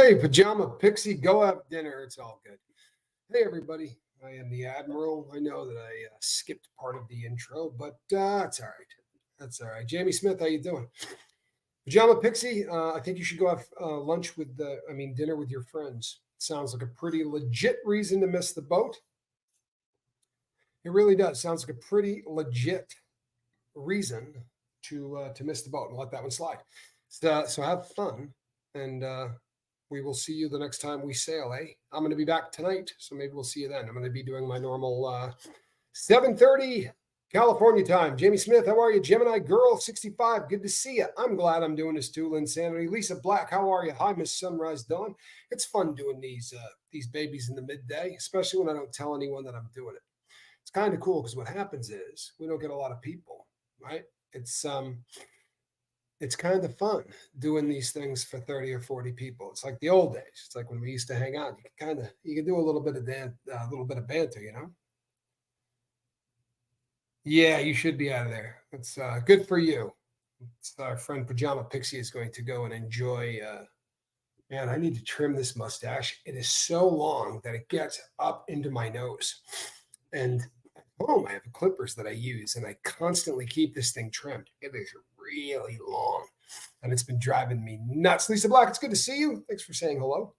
Hey, Pajama Pixie, go have dinner. It's all good. Hey, everybody. I am the Admiral. I know that I skipped part of the intro, but it's all right. That's all right. Jamie Smith, how you doing? Pajama Pixie, I think you should go have dinner with your friends. Sounds like a pretty legit reason to miss the boat. It really does. Sounds like a pretty legit reason to miss the boat and let that one slide. So have fun, and we will see you the next time we sail, eh? I'm going to be back tonight, so maybe we'll see you then. I'm going to be doing my normal 7:30 California time. Jamie Smith, how are you? Gemini Girl 65, good to see you. I'm glad I'm doing this too. Insanity. Lisa Black, how are you? Hi, Miss Sunrise Dawn. It's fun doing these babies in the midday, especially when I don't tell anyone that I'm doing it. It's kind of cool because what happens is we don't get a lot of people, right? It's kind of fun doing these things for 30 or 40 people. It's like the old days. It's like when we used to hang out. You can do a little bit of banter, you know. Yeah, you should be out of there. It's good for you. It's our friend Pajama Pixie is going to go and enjoy. Man, I need to trim this mustache. It is so long that it gets up into my nose. And at home, I have clippers that I use, and I constantly keep this thing trimmed. It is really long, and it's been driving me nuts. Lisa Black, it's good to see you. Thanks for saying hello.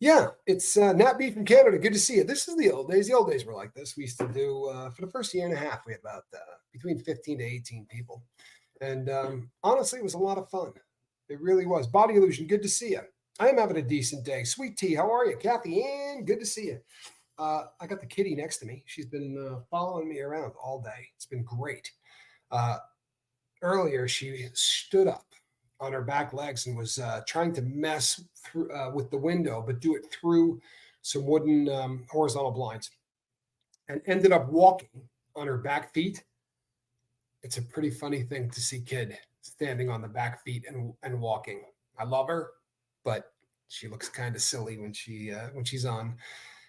Yeah, it's Nat B from Canada. Good to see you. This is the old days. The old days were like this. We used to do, for the first year and a half, we had about between 15 to 18 people. And honestly, it was a lot of fun. It really was. Body Illusion, good to see you. I am having a decent day. Sweet Tea, how are you? Kathy Ann, good to see you. I got the kitty next to me. She's been following me around all day. It's been great. Earlier, she stood up on her back legs and was trying to mess through with the window, but do it through some wooden horizontal blinds, and ended up walking on her back feet. It's a pretty funny thing to see kid standing on the back feet and walking. I love her, but she looks kind of silly when she's on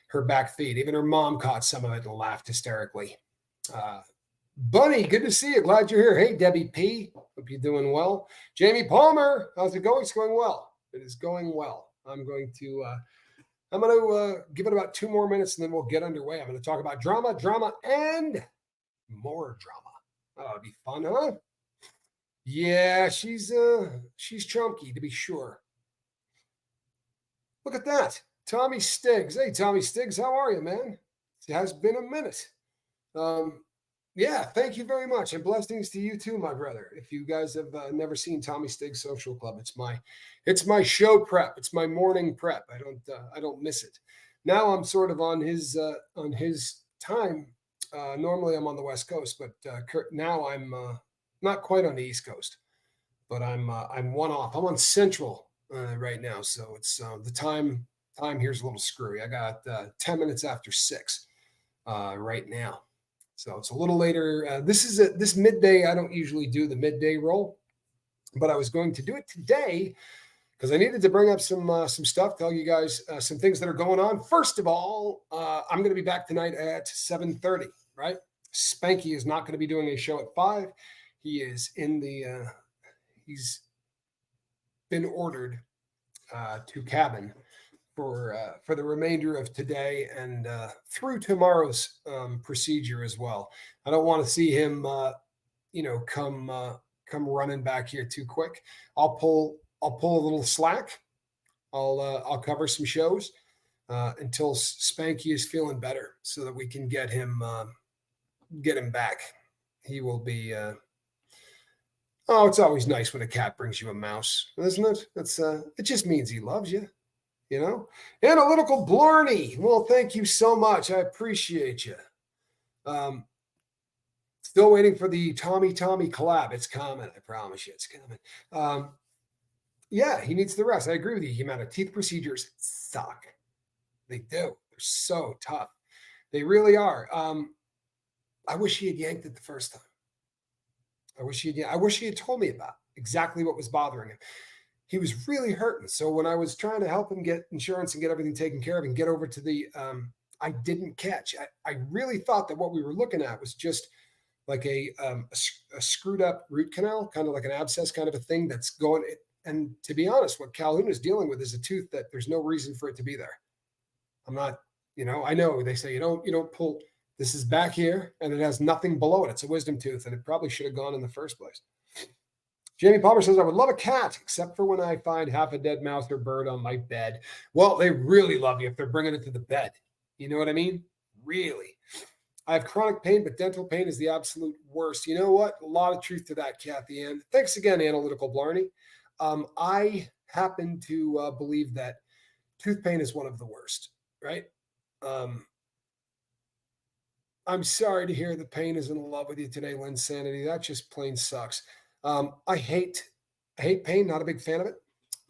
her back feet. Even her mom caught some of it and laughed hysterically. Bunny, good to see you. Glad you're here. Hey, Debbie P. Hope you're doing well. Jamie Palmer, how's it going? It's going well. It is going well. I'm going to give it about 2 more minutes and then we'll get underway. I'm going to talk about drama, and more drama. That'll be fun, huh? Yeah, she's chunky to be sure. Look at that. Tommy Stiggs. Hey, Tommy Stiggs, how are you, man? It has been a minute. Yeah, thank you very much, and blessings to you too, my brother. If you guys have never seen Tommy Stiggs Social Club, it's my show prep. It's my morning prep. I don't miss it. Now I'm sort of on his time. Normally I'm on the West Coast, but now I'm not quite on the East Coast, but I'm one off. I'm on Central right now, so it's the time here's a little screwy. I got 10 minutes after 6 right now. So it's a little later. This midday. I don't usually do the midday roll, but I was going to do it today because I needed to bring up some stuff, tell you guys some things that are going on. First of all, I'm going to be back tonight at 7:30. Right? Spanky is not going to be doing a show at 5. He is he's been ordered to cabin for the remainder of today and through tomorrow's procedure as well. I don't want to see him, come running back here too quick. I'll pull a little slack. I'll cover some shows until Spanky is feeling better, so that we can get him back. He will be. It's always nice when a cat brings you a mouse, isn't it? It just means he loves you. You know, Analytical Blarney. Well, thank you so much. I appreciate you. Still waiting for the Tommy collab. It's coming. I promise you, it's coming. Yeah, he needs the rest. I agree with you. The amount of teeth procedures suck. They do. They're so tough. They really are. I wish he had yanked it the first time. I wish he had told me about exactly what was bothering him. He was really hurting. So when I was trying to help him get insurance and get everything taken care of and get over to the, I didn't catch. I really thought that what we were looking at was just like a screwed up root canal, kind of like an abscess kind of a thing that's going. And to be honest, what Calhoun is dealing with is a tooth that there's no reason for it to be there. I'm not, I know they say you don't pull. This is back here, and it has nothing below it. It's a wisdom tooth, and it probably should have gone in the first place. Jamie Palmer says, I would love a cat, except for when I find half a dead mouse or bird on my bed. Well, they really love you if they're bringing it to the bed. You know what I mean? Really. I have chronic pain, but dental pain is the absolute worst. You know what? A lot of truth to that, Kathy Ann. Thanks again, Analytical Blarney. I happen to believe that tooth pain is one of the worst, right? I'm sorry to hear the pain is in love with you today, Lynn Sanity. That just plain sucks. I hate pain. Not a big fan of it.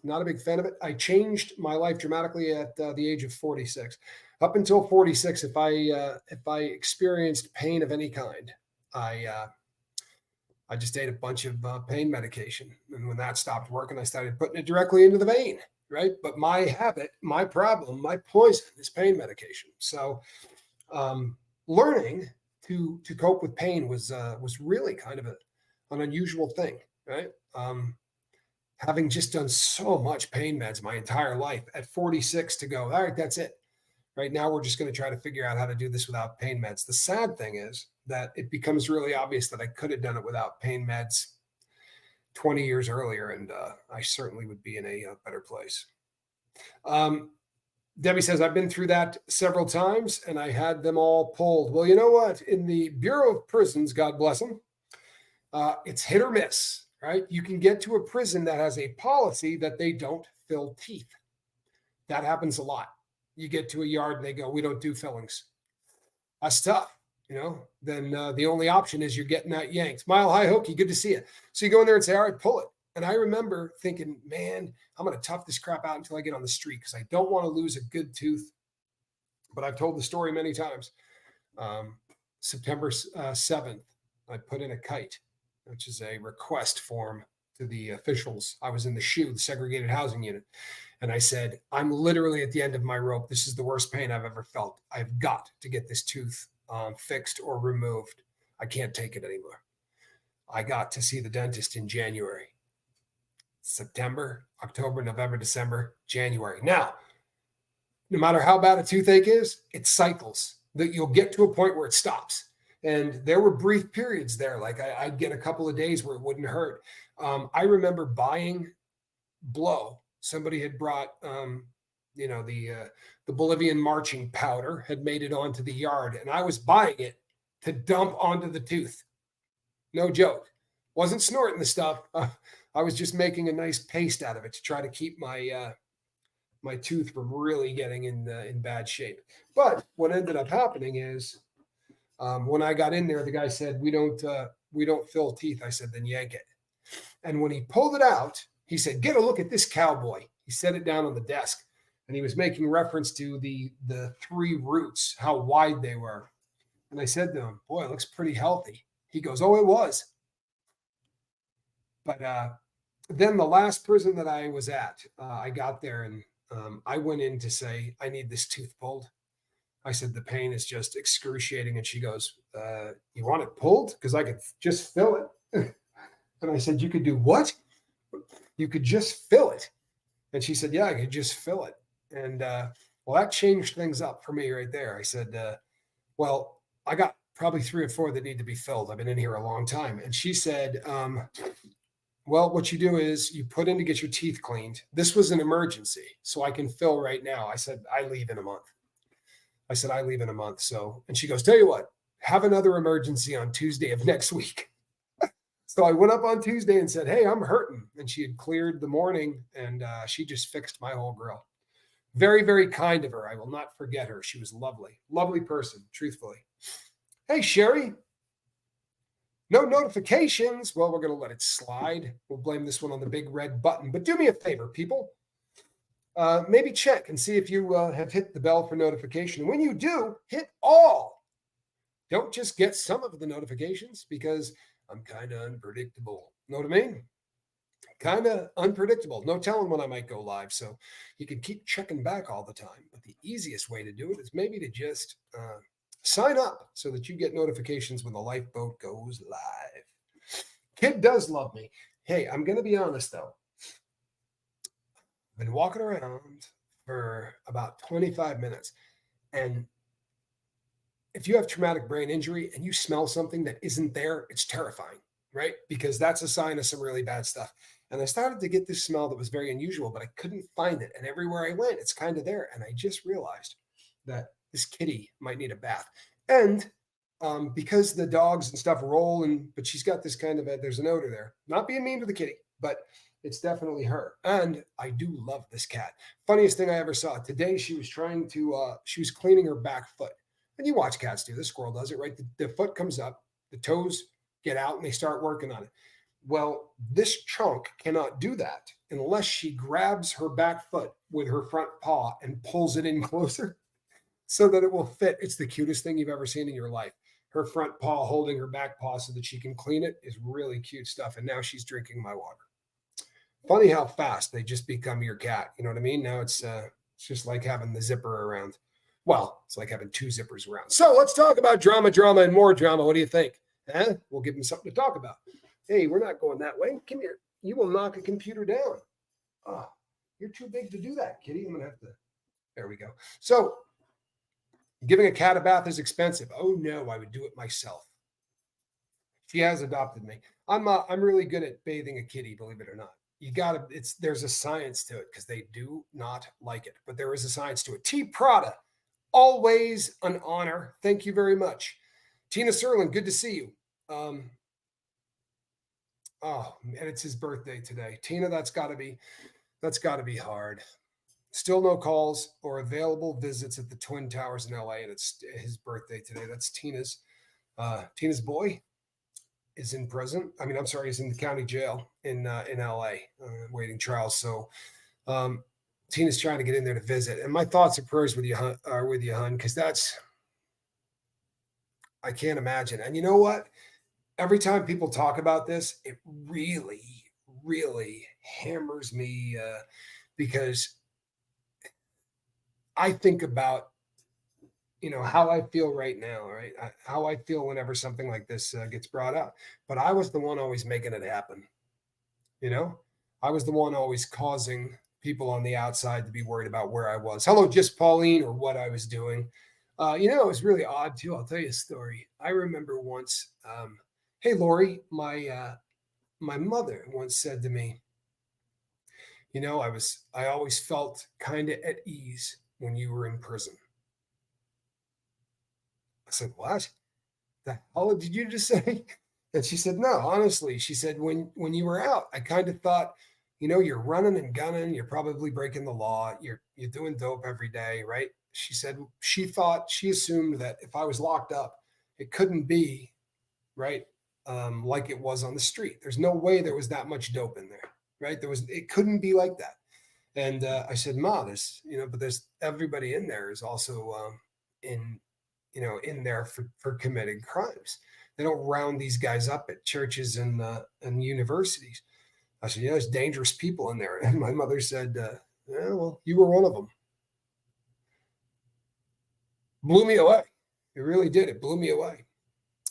Not a big fan of it. I changed my life dramatically at the age of 46. Up until 46, if I experienced pain of any kind, I just ate a bunch of pain medication, and when that stopped working, I started putting it directly into the vein. Right, but my habit, my problem, my poison is pain medication. So, learning to cope with pain was really kind of an unusual thing, right? Having just done so much pain meds my entire life, at 46 to go, all right, that's it. Right now, we're just going to try to figure out how to do this without pain meds. The sad thing is that it becomes really obvious that I could have done it without pain meds 20 years earlier, and I certainly would be in a better place. Debbie says, I've been through that several times, and I had them all pulled. Well, you know what? In the Bureau of Prisons, God bless them, it's hit or miss, right? You can get to a prison that has a policy that they don't fill teeth. That happens a lot. You get to a yard and they go, we don't do fillings. That's tough. Then the only option is you're getting that yanked. Mile High Hookie, good to see you. So you go in there and say, all right, pull it. And I remember thinking, man, I'm going to tough this crap out until I get on the street because I don't want to lose a good tooth. But I've told the story many times. September 7th, I put in a kite, which is a request form to the officials. I was in the SHU, the segregated housing unit. And I said, I'm literally at the end of my rope. This is the worst pain I've ever felt. I've got to get this tooth fixed or removed. I can't take it anymore. I got to see the dentist in January. September, October, November, December, January. Now, no matter how bad a toothache is, it cycles. That you'll get to a point where it stops. And there were brief periods there. Like I'd get a couple of days where it wouldn't hurt. I remember buying Blow. Somebody had brought, the Bolivian marching powder, had made it onto the yard, and I was buying it to dump onto the tooth. No joke. Wasn't snorting the stuff. I was just making a nice paste out of it to try to keep my my tooth from really getting in bad shape. But what ended up happening is when I got in there, the guy said, we don't fill teeth. I said, then yank it. And when he pulled it out, he said, get a look at this cowboy. He set it down on the desk, and he was making reference to the three roots, how wide they were. And I said to him, boy, it looks pretty healthy. He goes, oh, it was. But then the last prison that I was at, I got there and I went in to say, I need this tooth pulled. I said, the pain is just excruciating. And she goes, you want it pulled? Because I could just fill it. And I said, you could do what? You could just fill it. And she said, yeah, I could just fill it. And well, that changed things up for me right there. I said, well, I got probably 3 or 4 that need to be filled. I've been in here a long time. And she said, well, what you do is you put in to get your teeth cleaned. This was an emergency, so I can fill right now. I said, I leave in a month. So, and she goes, tell you what, have another emergency on Tuesday of next week. So I went up on Tuesday and said, hey, I'm hurting. And she had cleared the morning, and she just fixed my whole grill. Very, very kind of her. I will not forget her. She was lovely, lovely person, truthfully. Hey, Sherry. No notifications. Well, we're going to let it slide. We'll blame this one on the big red button. But do me a favor, people. Maybe check and see if you have hit the bell for notification. When you do, hit all. Don't just get some of the notifications, because I'm kind of unpredictable. Know what I mean? Kind of unpredictable. No telling when I might go live. So you can keep checking back all the time. But the easiest way to do it is maybe to just sign up so that you get notifications when the lifeboat goes live. Kid does love me. Hey, I'm going to be honest, though. been walking around for about 25 minutes. And if you have traumatic brain injury and you smell something that isn't there, it's terrifying, right? Because that's a sign of some really bad stuff. And I started to get this smell that was very unusual, but I couldn't find it. And everywhere I went, it's kind of there. And I just realized that this kitty might need a bath. And because the dogs and stuff roll, but she's got this kind of there's an odor there. Not being mean to the kitty, but it's definitely her. And I do love this cat. Funniest thing I ever saw. Today she was she was cleaning her back foot. And you watch cats do this. Squirrel does it, right? The foot comes up, the toes get out, and they start working on it. Well, this chunk cannot do that unless she grabs her back foot with her front paw and pulls it in closer so that it will fit. It's the cutest thing you've ever seen in your life. Her front paw holding her back paw so that she can clean it is really cute stuff. And now she's drinking my water. Funny how fast they just become your cat. You know what I mean? Now it's just like having the zipper around. Well, it's like having two zippers around. So let's talk about drama, and more drama. What do you think? We'll give them something to talk about. Hey, we're not going that way. Come here. You will knock a computer down. Oh, you're too big to do that, kitty. I'm going to have to. There we go. So giving a cat a bath is expensive. Oh, no, I would do it myself. She has adopted me. I'm really good at bathing a kitty, believe it or not. There's a science to it because they do not like it, but there is a science to it. T. Prada, always an honor. Thank you very much. Tina Serlin, good to see you. And it's his birthday today. Tina, that's got to be hard. Still no calls or available visits at the Twin Towers in LA, and it's his birthday today. That's Tina's boy is in prison. I mean, I'm sorry, he's in the county jail in LA, waiting trial. So Tina's trying to get in there to visit. And my thoughts and prayers are with you, hon, because I can't imagine. And you know what? Every time people talk about this, it really, really hammers me because I think about, how I feel right now, right? How I feel whenever something like this gets brought up. But I was the one always making it happen. I was the one always causing people on the outside to be worried about where I was. Hello, just Pauline, or what I was doing. It was really odd too. I'll tell you a story. I remember once, hey, Lori, my mother once said to me, I always felt kind of at ease when you were in prison. I said, what the hell did you just say? And she said, no, honestly, she said, when you were out, I kind of thought, you're running and gunning, you're probably breaking the law, you're doing dope every day, right? She said she assumed that if I was locked up, it couldn't be, right, like it was on the street. There's no way there was that much dope in there, right? It couldn't be like that. And I said, Ma, but there's everybody in there is also in there for committing crimes. They don't round these guys up at churches and universities. I said, there's dangerous people in there. And my mother said, well, you were one of them. Blew me away. It really did. It blew me away.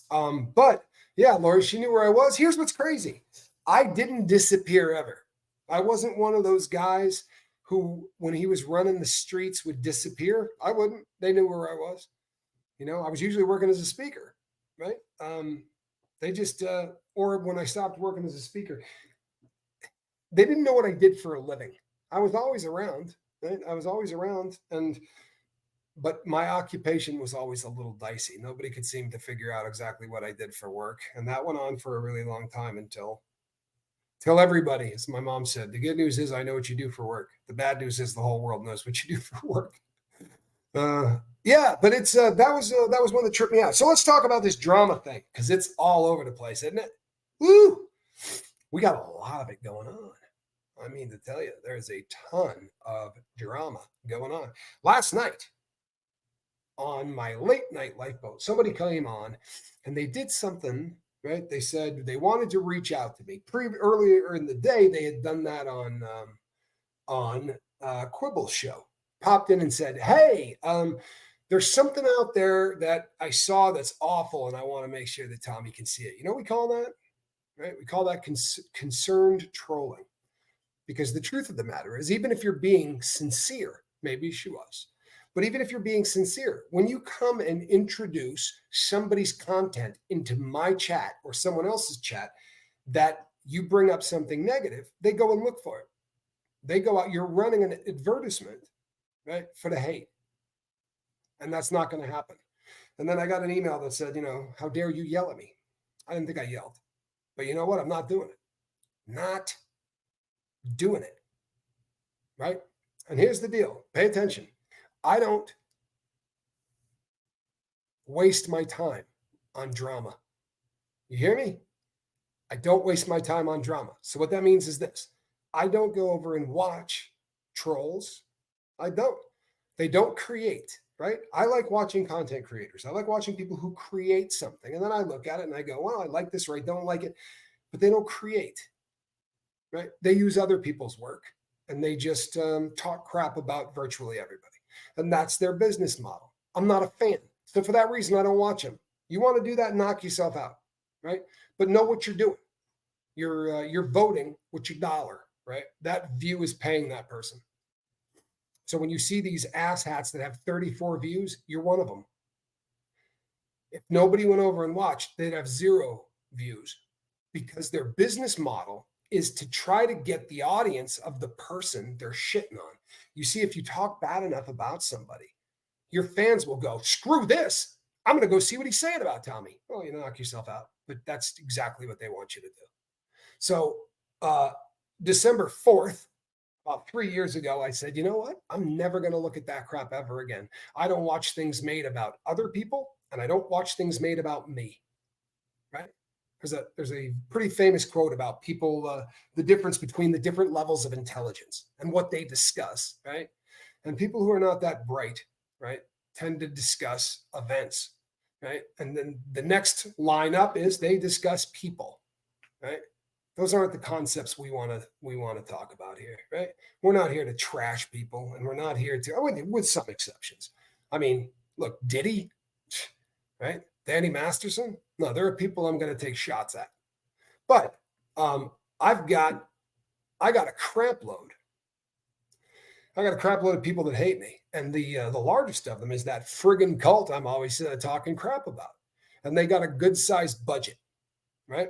But yeah, Lori, she knew where I was. Here's what's crazy. I didn't disappear ever. I wasn't one of those guys who, when he was running the streets, would disappear. I wouldn't. They knew where I was. I was usually working as a speaker, right? They just, or when I stopped working as a speaker, they didn't know what I did for a living. I was always around, right? I was always around, but my occupation was always a little dicey. Nobody could seem to figure out exactly what I did for work. And that went on for a really long time until everybody, as my mom said, the good news is I know what you do for work. The bad news is the whole world knows what you do for work. Yeah, but it's that was one that tripped me out. So let's talk about this drama thing because it's all over the place, isn't it? Woo! We got a lot of it going on. I mean, to tell you, there's a ton of drama going on. Last night on my late night lifeboat, somebody came on and they did something, right? They said they wanted to reach out to me. Earlier in the day, they had done that on Quibble's show. Popped in and said, hey, there's something out there that I saw that's awful, and I want to make sure that Tommy can see it. You know what we call that? Right? We call that concerned trolling. Because the truth of the matter is, even if you're being sincere, maybe she was, but even if you're being sincere, when you come and introduce somebody's content into my chat or someone else's chat that you bring up something negative, they go and look for it. They go out, you're running an advertisement, right, for the hate. And that's not going to happen. And then I got an email that said, how dare you yell at me? I didn't think I yelled. But you know what? I'm not doing it. Not doing it. Right? And here's the deal. Pay attention. I don't waste my time on drama. You hear me? I don't waste my time on drama. So what that means is this. I don't go over and watch trolls. I don't. They don't create, right? I like watching content creators. I like watching people who create something. And then I look at it and I go, well, I like this or I don't like it. But they don't create, right? They use other people's work and they just talk crap about virtually everybody. And that's their business model. I'm not a fan. So for that reason, I don't watch them. You want to do that, knock yourself out, right? But know what you're doing. You're voting with your dollar, right? That view is paying that person. So when you see these asshats that have 34 views, you're one of them. If nobody went over and watched, they'd have 0 views because their business model is to try to get the audience of the person they're shitting on. You see, if you talk bad enough about somebody, your fans will go, screw this. I'm going to go see what he's saying about Tommy. Well, you knock yourself out, but that's exactly what they want you to do. So December 4th, about 3 years ago, I said, you know what? I'm never going to look at that crap ever again. I don't watch things made about other people, and I don't watch things made about me, right? There's a pretty famous quote about people, the difference between the different levels of intelligence and what they discuss, right? And people who are not that bright, right, tend to discuss events, right? And then the next line up is they discuss people, right? Those aren't the concepts we want to talk about here, right? We're not here to trash people, and we're not here to, with some exceptions. I mean, look, Diddy, right? Danny Masterson. No, there are people I'm going to take shots at, but I got a crap load. I got a crap load of people that hate me, and the largest of them is that friggin' cult I'm always talking crap about, and they got a good sized budget, right?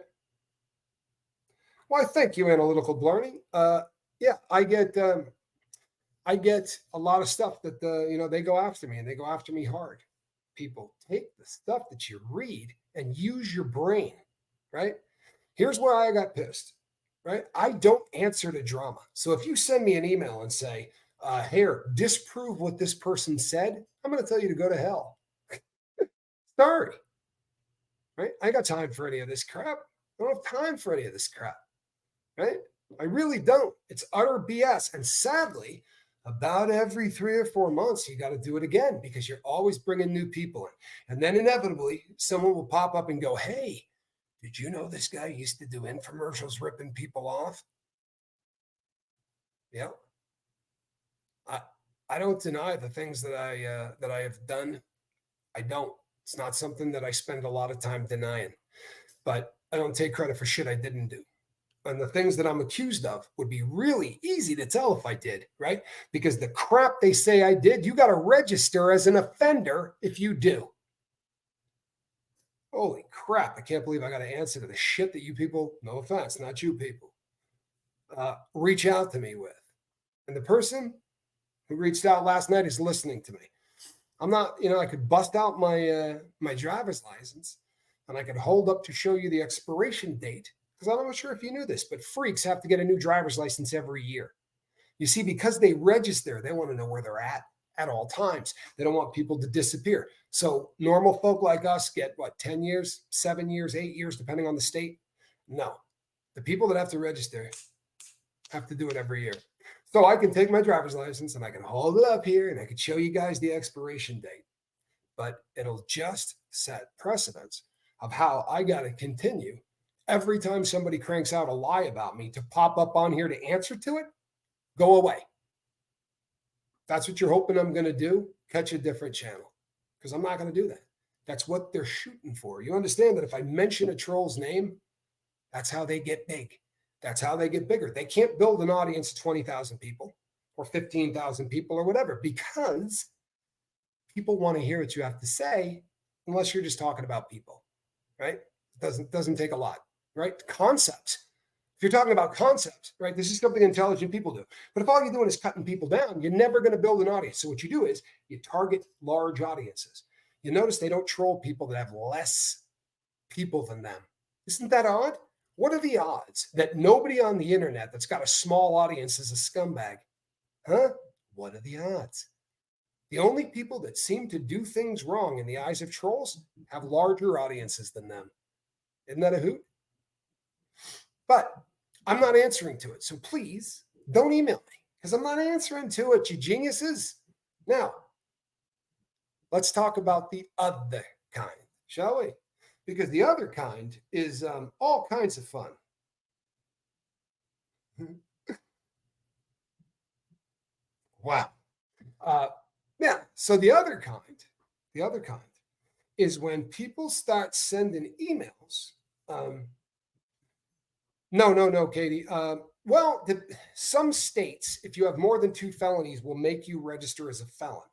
Well, thank you, Analytical Blarney. Yeah, I get a lot of stuff that they go after me, and they go after me hard. People, take the stuff that you read and use your brain, right? Here's where I got pissed, right? I don't answer to drama. So if you send me an email and say, here, disprove what this person said, I'm going to tell you to go to hell. Sorry, right? I got time for any of this crap. I don't have time for any of this crap. Right? I really don't. It's utter BS. And sadly, about every 3 or 4 months, you got to do it again because you're always bringing new people in. And then inevitably, someone will pop up and go, hey, did you know this guy used to do infomercials ripping people off? Yeah. I don't deny the things that I have done. I don't. It's not something that I spend a lot of time denying. But I don't take credit for shit I didn't do. And the things that I'm accused of would be really easy to tell if I did, right? Because the crap they say I did, you got to register as an offender if you do. Holy crap. I can't believe I got to answer to the shit that you people, no offense, not you people, reach out to me with. And the person who reached out last night is listening to me. I'm not, I could bust out my driver's license and I could hold up to show you the expiration date. Because I'm not sure if you knew this, but freaks have to get a new driver's license every year. You see, because they register, they want to know where they're at all times. They don't want people to disappear. So normal folk like us get 10 years, 7 years, 8 years, depending on the state? No. The people that have to register have to do it every year. So I can take my driver's license and I can hold it up here and I can show you guys the expiration date. But it'll just set precedents of how I got to continue every time somebody cranks out a lie about me to pop up on here to answer to it, go away. That's what you're hoping I'm going to do, catch a different channel. Because I'm not going to do that. That's what they're shooting for. You understand that if I mention a troll's name, that's how they get big. That's how they get bigger. They can't build an audience of 20,000 people or 15,000 people or whatever because people want to hear what you have to say unless you're just talking about people, right? It doesn't take a lot, right? Concepts. If you're talking about concepts, right, this is something intelligent people do. But if all you're doing is cutting people down, you're never going to build an audience. So what you do is you target large audiences. You notice they don't troll people that have less people than them. Isn't that odd? What are the odds that nobody on the internet that's got a small audience is a scumbag? Huh? What are the odds? The only people that seem to do things wrong in the eyes of trolls have larger audiences than them. Isn't that a hoot? But I'm not answering to it. So please don't email me because I'm not answering to it, you geniuses. Now, let's talk about the other kind, shall we? Because the other kind is all kinds of fun. Wow. Yeah. So the other kind is when people start sending emails. No, Katie. Well, some states, if you have more than 2 felonies, will make you register as a felon.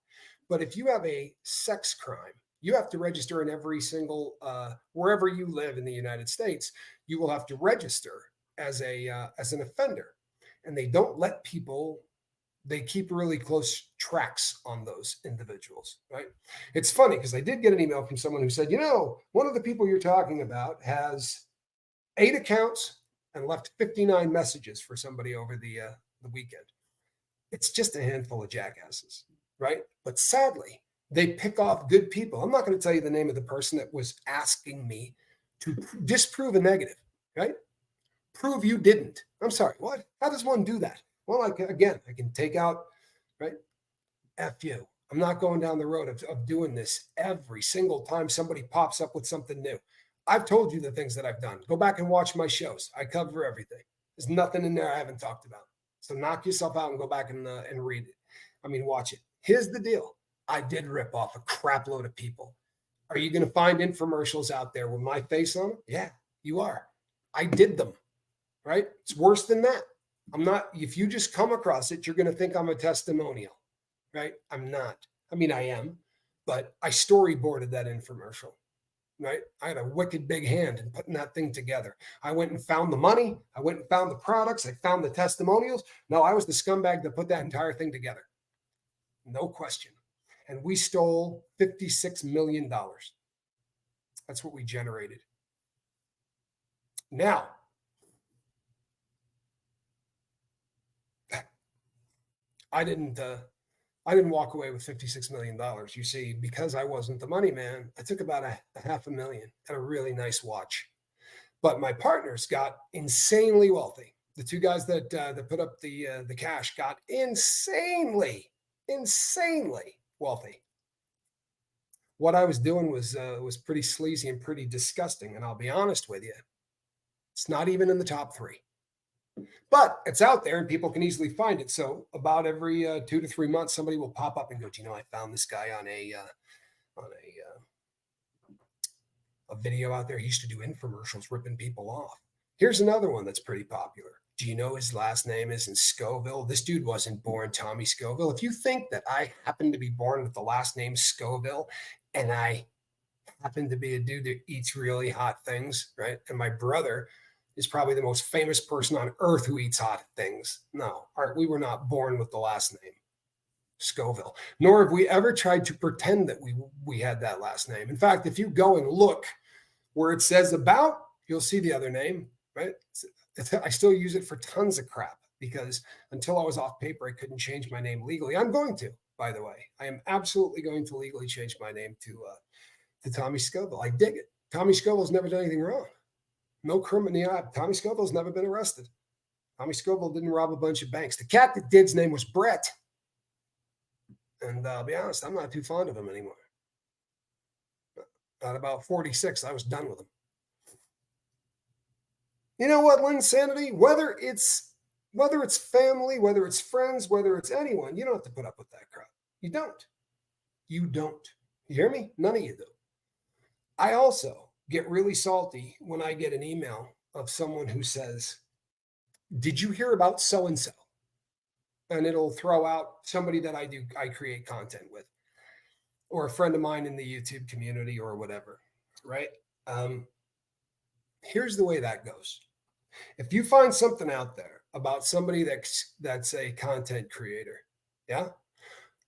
But if you have a sex crime, you have to register in every single wherever you live in the United States. You will have to register as an offender, and they don't let people. They keep really close tracks on those individuals, right? It's funny because I did get an email from someone who said, one of the people you're talking about has 8 accounts and left 59 messages for somebody over the weekend. It's just a handful of jackasses, right? But sadly, they pick off good people. I'm not going to tell you the name of the person that was asking me to disprove a negative, right? Prove you didn't. I'm sorry, what? How does one do that? Well, I can take out, right? F you. I'm not going down the road of doing this every single time somebody pops up with something new. I've told you the things that I've done. Go back and watch my shows. I cover everything. There's nothing in there I haven't talked about. So knock yourself out and go back and read it. Watch it. Here's the deal. I did rip off a crap load of people. Are you going to find infomercials out there with my face on them? Yeah, you are. I did them, right? It's worse than that. I'm not, if you just come across it, you're going to think I'm a testimonial, right? I'm not. I am, but I storyboarded that infomercial, right? I had a wicked big hand in putting that thing together. I went and found the money. I went and found the products. I found the testimonials. No, I was the scumbag that put that entire thing together. No question. And we stole $56 million. That's what we generated. Now, I didn't walk away with $56 million. You see, because I wasn't the money man, I took about a $500,000 and a really nice watch. But my partners got insanely wealthy. The 2 guys that put up the cash got insanely wealthy. What I was doing was pretty sleazy and pretty disgusting. And I'll be honest with you, it's not even in the top 3. But it's out there and people can easily find it. So about every 2 to 3 months, somebody will pop up and go, I found this guy on a video out there. He used to do infomercials ripping people off. Here's another one that's pretty popular. Do you know his last name isn't Scoville? This dude wasn't born Tommy Scoville. If you think that I happen to be born with the last name Scoville and I happen to be a dude that eats really hot things, right? And my brother is probably the most famous person on earth who eats hot things. No, we were not born with the last name Scoville, nor have we ever tried to pretend that we had that last name. In fact, if you go and look where it says about, you'll see the other name, right? I still use it for tons of crap because until I was off paper, I couldn't change my name legally. I'm going to, by the way. I am absolutely going to legally change my name to Tommy Scoville. I dig it. Tommy Scoville's never done anything wrong. No criminal. Tommy Scoville's never been arrested. Tommy Scoville didn't rob a bunch of banks. The cat that did's name was Brett. And I'll be honest, I'm not too fond of him anymore. At about 46, I was done with him. You know what, Lynn Sanity? Whether it's family, whether it's friends, whether it's anyone, you don't have to put up with that crap. You don't. You don't. You hear me? None of you do. I also get really salty when I get an email of someone who says, did you hear about so and so? And it'll throw out somebody that I create content with, or a friend of mine in the YouTube community or whatever, right? Um, Here's the way that goes. If you find something out there about somebody that's a content creator, yeah,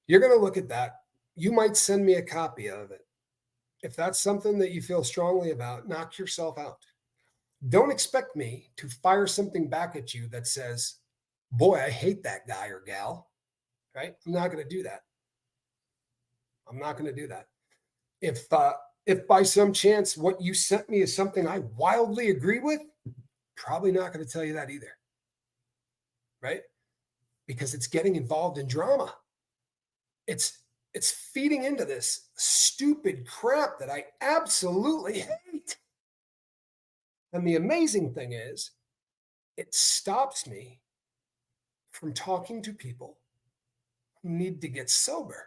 you're going to look at that. You might send me a copy of it. If that's something that you feel strongly about, knock yourself out. Don't expect me to fire something back at you that says, boy, I hate that guy or gal, right? I'm not going to do that. I'm not going to do that. If by some chance what you sent me is something I wildly agree with, probably not going to tell you that either, right? Because it's getting involved in drama. It's feeding into this stupid crap that I absolutely hate. And the amazing thing is, it stops me from talking to people who need to get sober,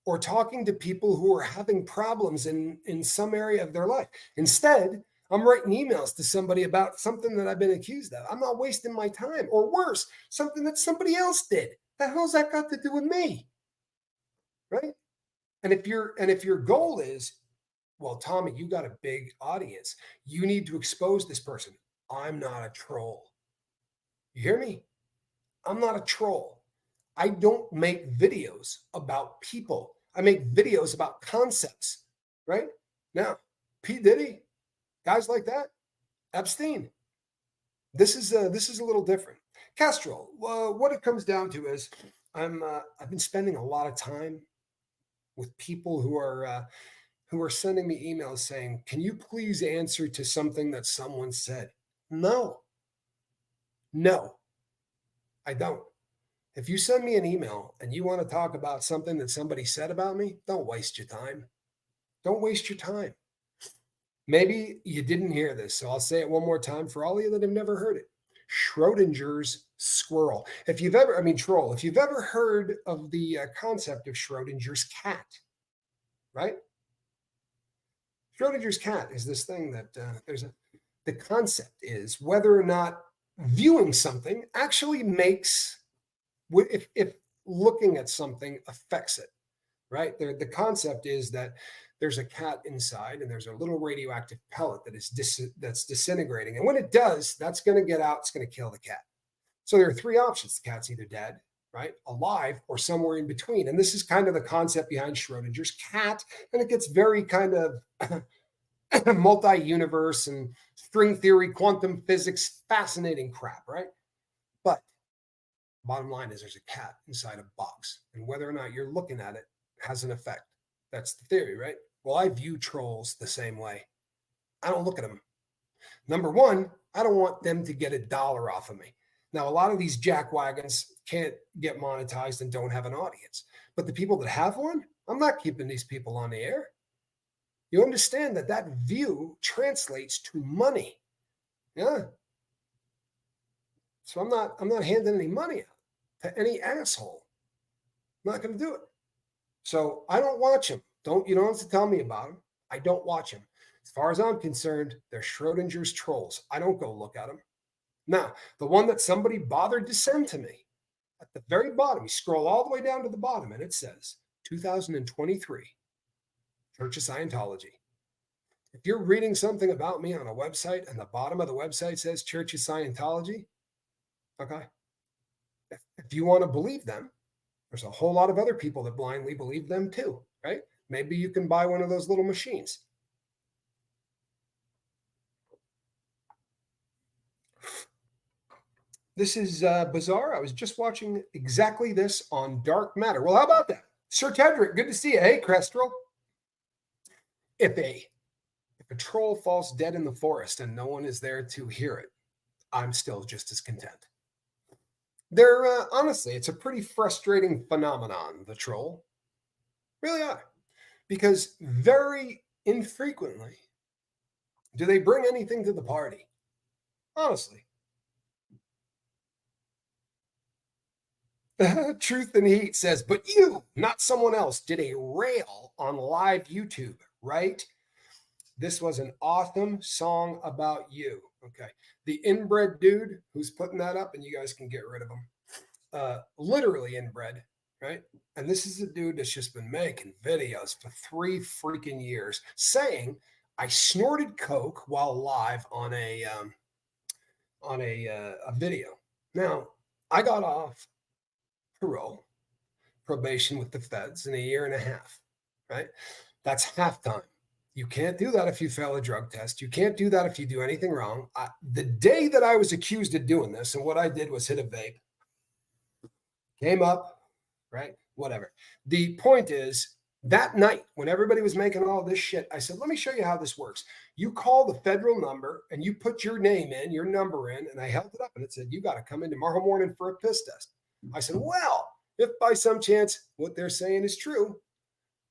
or talking to people who are having problems in some area of their life. Instead, I'm writing emails to somebody about something that I've been accused of. I'm not wasting my time, or worse, something that somebody else did. The hell's that got to do with me? Right? And if your goal is, well, Tommy, you got a big audience, you need to expose this person. I'm not a troll. You hear me? I'm not a troll. I don't make videos about people. I make videos about concepts, right? Now, P. Diddy, guys like that, Epstein. This is a little different. Castro, what it comes down to is I've been spending a lot of time with people who are sending me emails saying, "Can you please answer to something that someone said?" No, no, I don't. If you send me an email and you want to talk about something that somebody said about me, don't waste your time. Don't waste your time. Maybe you didn't hear this, so I'll say it one more time for all of you that have never heard it. Schrodinger's squirrel. If you've ever, I mean, troll, if you've ever heard of the concept of Schrodinger's cat, right? Schrodinger's cat is this thing that the concept is whether or not viewing something actually makes, if looking at something affects it, right? The concept is that there's a cat inside and there's a little radioactive pellet that's disintegrating. And when it does, that's going to get out, it's going to kill the cat. So there are three options. The cat's either dead, right, alive, or somewhere in between. And this is kind of the concept behind Schrodinger's cat. And it gets very kind of multi-universe and string theory, quantum physics, fascinating crap, right? But bottom line is there's a cat inside a box, and whether or not you're looking at it has an effect. That's the theory, right? Well, I view trolls the same way. I don't look at them. Number one, I don't want them to get $1 off of me. Now, a lot of these jackwagons can't get monetized and don't have an audience. But the people that have one, I'm not keeping these people on the air. You understand that that view translates to money. Yeah. So I'm not handing any money out to any asshole. I'm not going to do it. So I don't watch them. You don't have to tell me about them. I don't watch them. As far as I'm concerned, they're Schrodinger's trolls. I don't go look at them. Now, the one that somebody bothered to send to me, at the very bottom, you scroll all the way down to the bottom, and it says 2023, Church of Scientology. If you're reading something about me on a website and the bottom of the website says Church of Scientology, okay, if you want to believe them, there's a whole lot of other people that blindly believe them too, right? Maybe you can buy one of those little machines. This is bizarre. I was just watching exactly this on Dark Matter. Well, how about that? Sir Tedrick, good to see you. Hey, Kestrel. If a troll falls dead in the forest and no one is there to hear it, I'm still just as content. Honestly, it's a pretty frustrating phenomenon, the troll. Really are. Because very infrequently do they bring anything to the party. Honestly. Truth and Heat says, but you, not someone else, did a rail on live YouTube, right? This was an awesome song about you. Okay. The inbred dude who's putting that up, and you guys can get rid of him. Literally inbred, right? And this is a dude that's just been making videos for 3 freaking years saying I snorted coke while live on a video. Now, I got off parole, probation with the feds in a year and a half, right? That's half time. You can't do that if you fail a drug test. You can't do that if you do anything wrong. The day that I was accused of doing this, and what I did was hit a vape, came up, right? Whatever. The point is, that night when everybody was making all this shit, I said, let me show you how this works. You call the federal number and you put your name in, your number in, and I held it up and it said, you got to come in tomorrow morning for a piss test. I said, well, if by some chance what they're saying is true,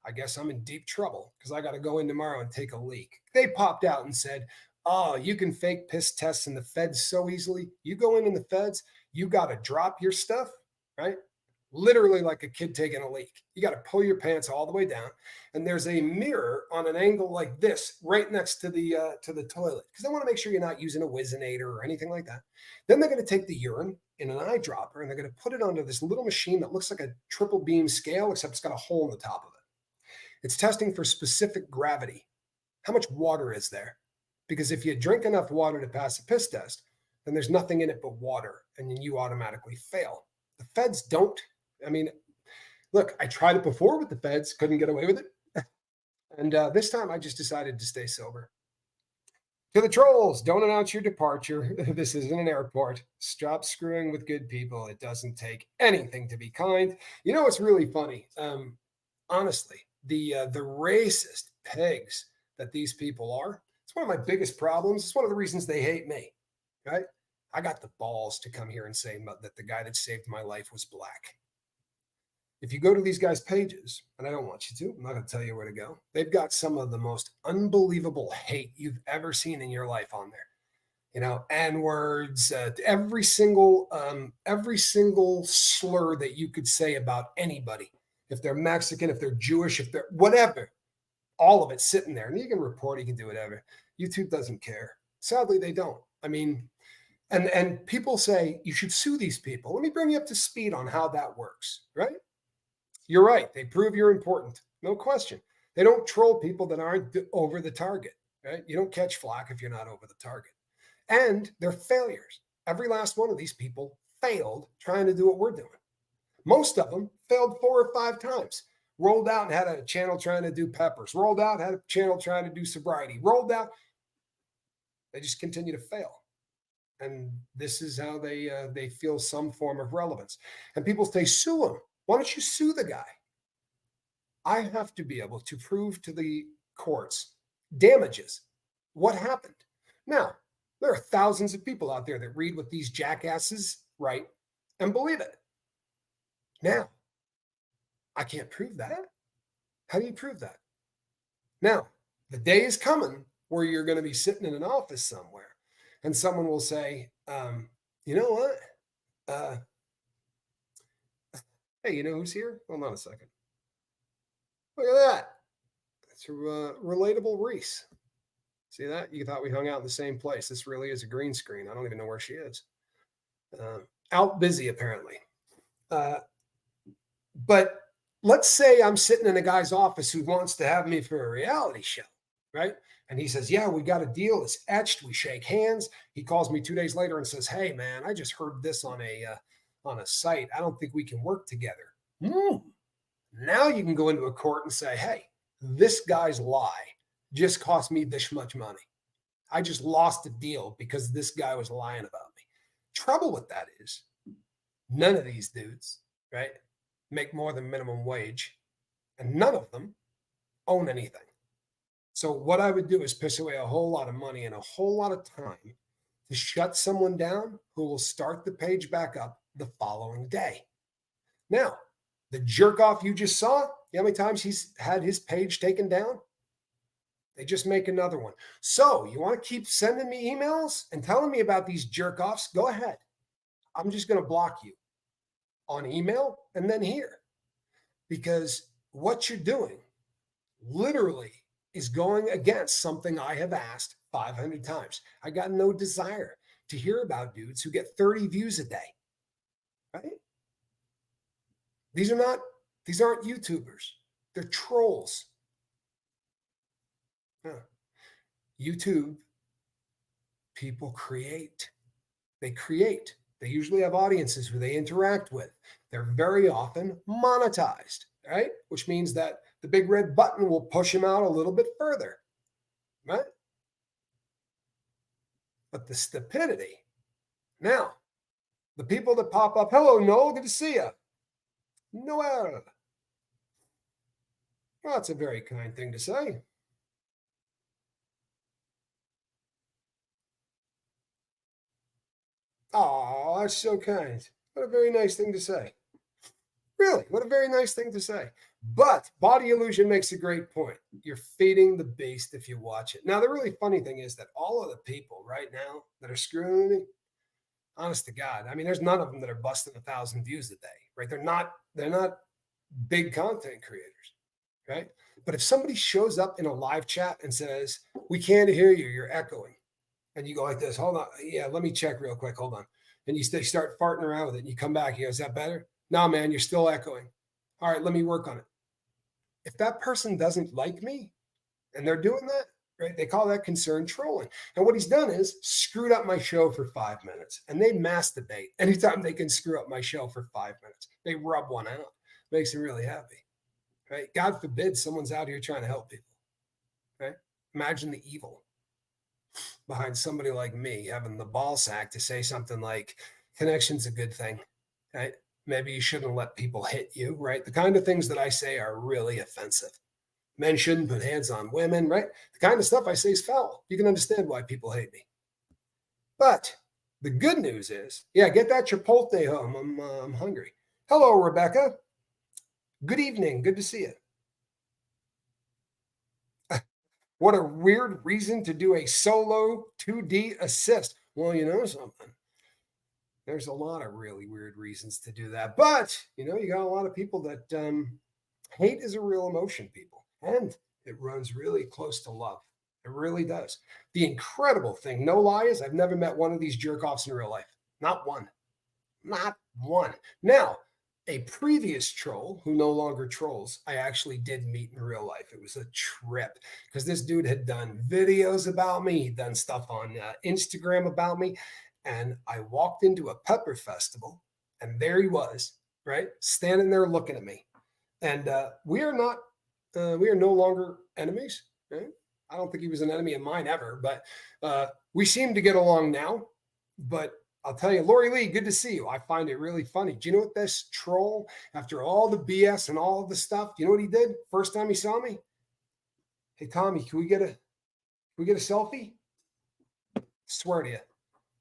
I guess I'm in deep trouble because I got to go in tomorrow and take a leak. They popped out and said, oh, you can fake piss tests in the feds so easily. You go in the feds, you got to drop your stuff, right? Literally like a kid taking a leak. You got to pull your pants all the way down, and there's a mirror on an angle like this right next to the toilet because they want to make sure you're not using a Whizzinator or anything like that. Then they're going to take the urine in an eyedropper and they're going to put it onto this little machine that looks like a triple beam scale, except it's got a hole in the top of it. It's testing for specific gravity. How much water is there? Because if you drink enough water to pass a piss test, then there's nothing in it but water, and then you automatically fail. The feds don't. I mean, look, I tried it before with the feds, couldn't get away with it. And this time I just decided to stay sober. To the trolls, don't announce your departure. This isn't an airport. Stop screwing with good people. It doesn't take anything to be kind. You know what's really funny? Honestly, the racist pigs that these people are, it's one of my biggest problems. It's one of the reasons they hate me, right? I got the balls to come here and say that the guy that saved my life was black. If you go to these guys' pages, and I don't want you to, I'm not going to tell you where to go. They've got some of the most unbelievable hate you've ever seen in your life on there. You know, N-words, every single slur that you could say about anybody. If they're Mexican, if they're Jewish, if they're whatever, all of it sitting there. And you can report, you can do whatever. YouTube doesn't care. Sadly, they don't. I mean, and people say you should sue these people. Let me bring you up to speed on how that works, right? You're right. They prove you're important. No question. They don't troll people that aren't over the target, right? You don't catch flack if you're not over the target. And they're failures. Every last one of these people failed trying to do what we're doing. Most of them failed 4 or 5 times. Rolled out and had a channel trying to do peppers. Rolled out, had a channel trying to do sobriety. Rolled out. They just continue to fail. And this is how they feel some form of relevance. And people say, sue them. Why don't you sue the guy? I have to be able to prove to the courts damages. What happened? Now, there are thousands of people out there that read what these jackasses write and believe it. Now, I can't prove that. How do you prove that? Now, the day is coming where you're going to be sitting in an office somewhere and someone will say, you know what? Hey, you know who's here? Hold on a second. Look at that. It's a relatable Reese. See that? You thought we hung out in the same place. This really is a green screen. I don't even know where she is. Out busy, apparently. But let's say I'm sitting in a guy's office who wants to have me for a reality show, right? And he says, yeah, we got a deal. It's etched. We shake hands. He calls me 2 days later and says, hey, man, I just heard this on a site. I don't think we can work together. Now you can go into a court and say, hey, this guy's lie just cost me this much money. I just lost a deal because this guy was lying about me. Trouble with that is none of these dudes, right, make more than minimum wage, and none of them own anything. So what I would do is piss away a whole lot of money and a whole lot of time to shut someone down who will start the page back up the following day. Now, the jerk off you just saw, you know how many times he's had his page taken down? They just make another one. So you want to keep sending me emails and telling me about these jerk offs? Go ahead. I'm just going to block you on email and then here, because what you're doing literally is going against something I have asked 500 times. I got no desire to hear about dudes who get 30 views a day, right? These aren't YouTubers. They're trolls. Yeah. YouTube people create. They create. They usually have audiences who they interact with. They're very often monetized, right? Which means that the big red button will push them out a little bit further, right? But the stupidity. Now, the people that pop up, hello, Noel, good to see you. Noel. Well, that's a very kind thing to say. Oh, that's so kind. What a very nice thing to say. Really, what a very nice thing to say. But Body Illusion makes a great point. You're feeding the beast if you watch it. Now, the really funny thing is that all of the people right now that are screwing me, honest to God, I mean, there's none of them that are busting 1,000 views a day, right? They're not big content creators, right? But if somebody shows up in a live chat and says, "We can't hear you, you're echoing," and you go like this, "Hold on, yeah, let me check real quick, hold on," and you start farting around with it, and you come back, you go, "Is that better?" "No, man, you're still echoing." "All right, let me work on it." If that person doesn't like me and they're doing that, right, they call that concerned trolling. And what he's done is screwed up my show for 5 minutes, and they masturbate anytime they can screw up my show for 5 minutes. They rub one out. Makes them really happy, right? God forbid someone's out here trying to help people, right? Imagine the evil behind somebody like me having the ball sack to say something like connection's a good thing, right? Maybe you shouldn't let people hit you, right? The kind of things that I say are really offensive. Men shouldn't put hands on women, right? The kind of stuff I say is foul. You can understand why people hate me. But the good news is, yeah, get that Chipotle home. I'm hungry. Hello, Rebecca. Good evening. Good to see you. What a weird reason to do a solo 2D assist. Well, you know something. There's a lot of really weird reasons to do that. But, you got a lot of people that hate is a real emotion, people. And it runs really close to love. It really does. The incredible thing, no lie, is I've never met one of these jerk offs in real life. Not one. Not one. Now, a previous troll who no longer trolls, I actually did meet in real life. It was a trip because this dude had done videos about me. He'd done stuff on Instagram about me. And I walked into a pepper festival and there he was, right? Standing there looking at me. And we are no longer enemies, right? I don't think he was an enemy of mine ever, but we seem to get along now. But I'll tell you, Lori Lee, good to see you. I find it really funny. Do you know what this troll, after all the BS and all of the stuff, do you know what he did? First time he saw me? "Hey, Tommy, can we get a selfie?" Swear to you.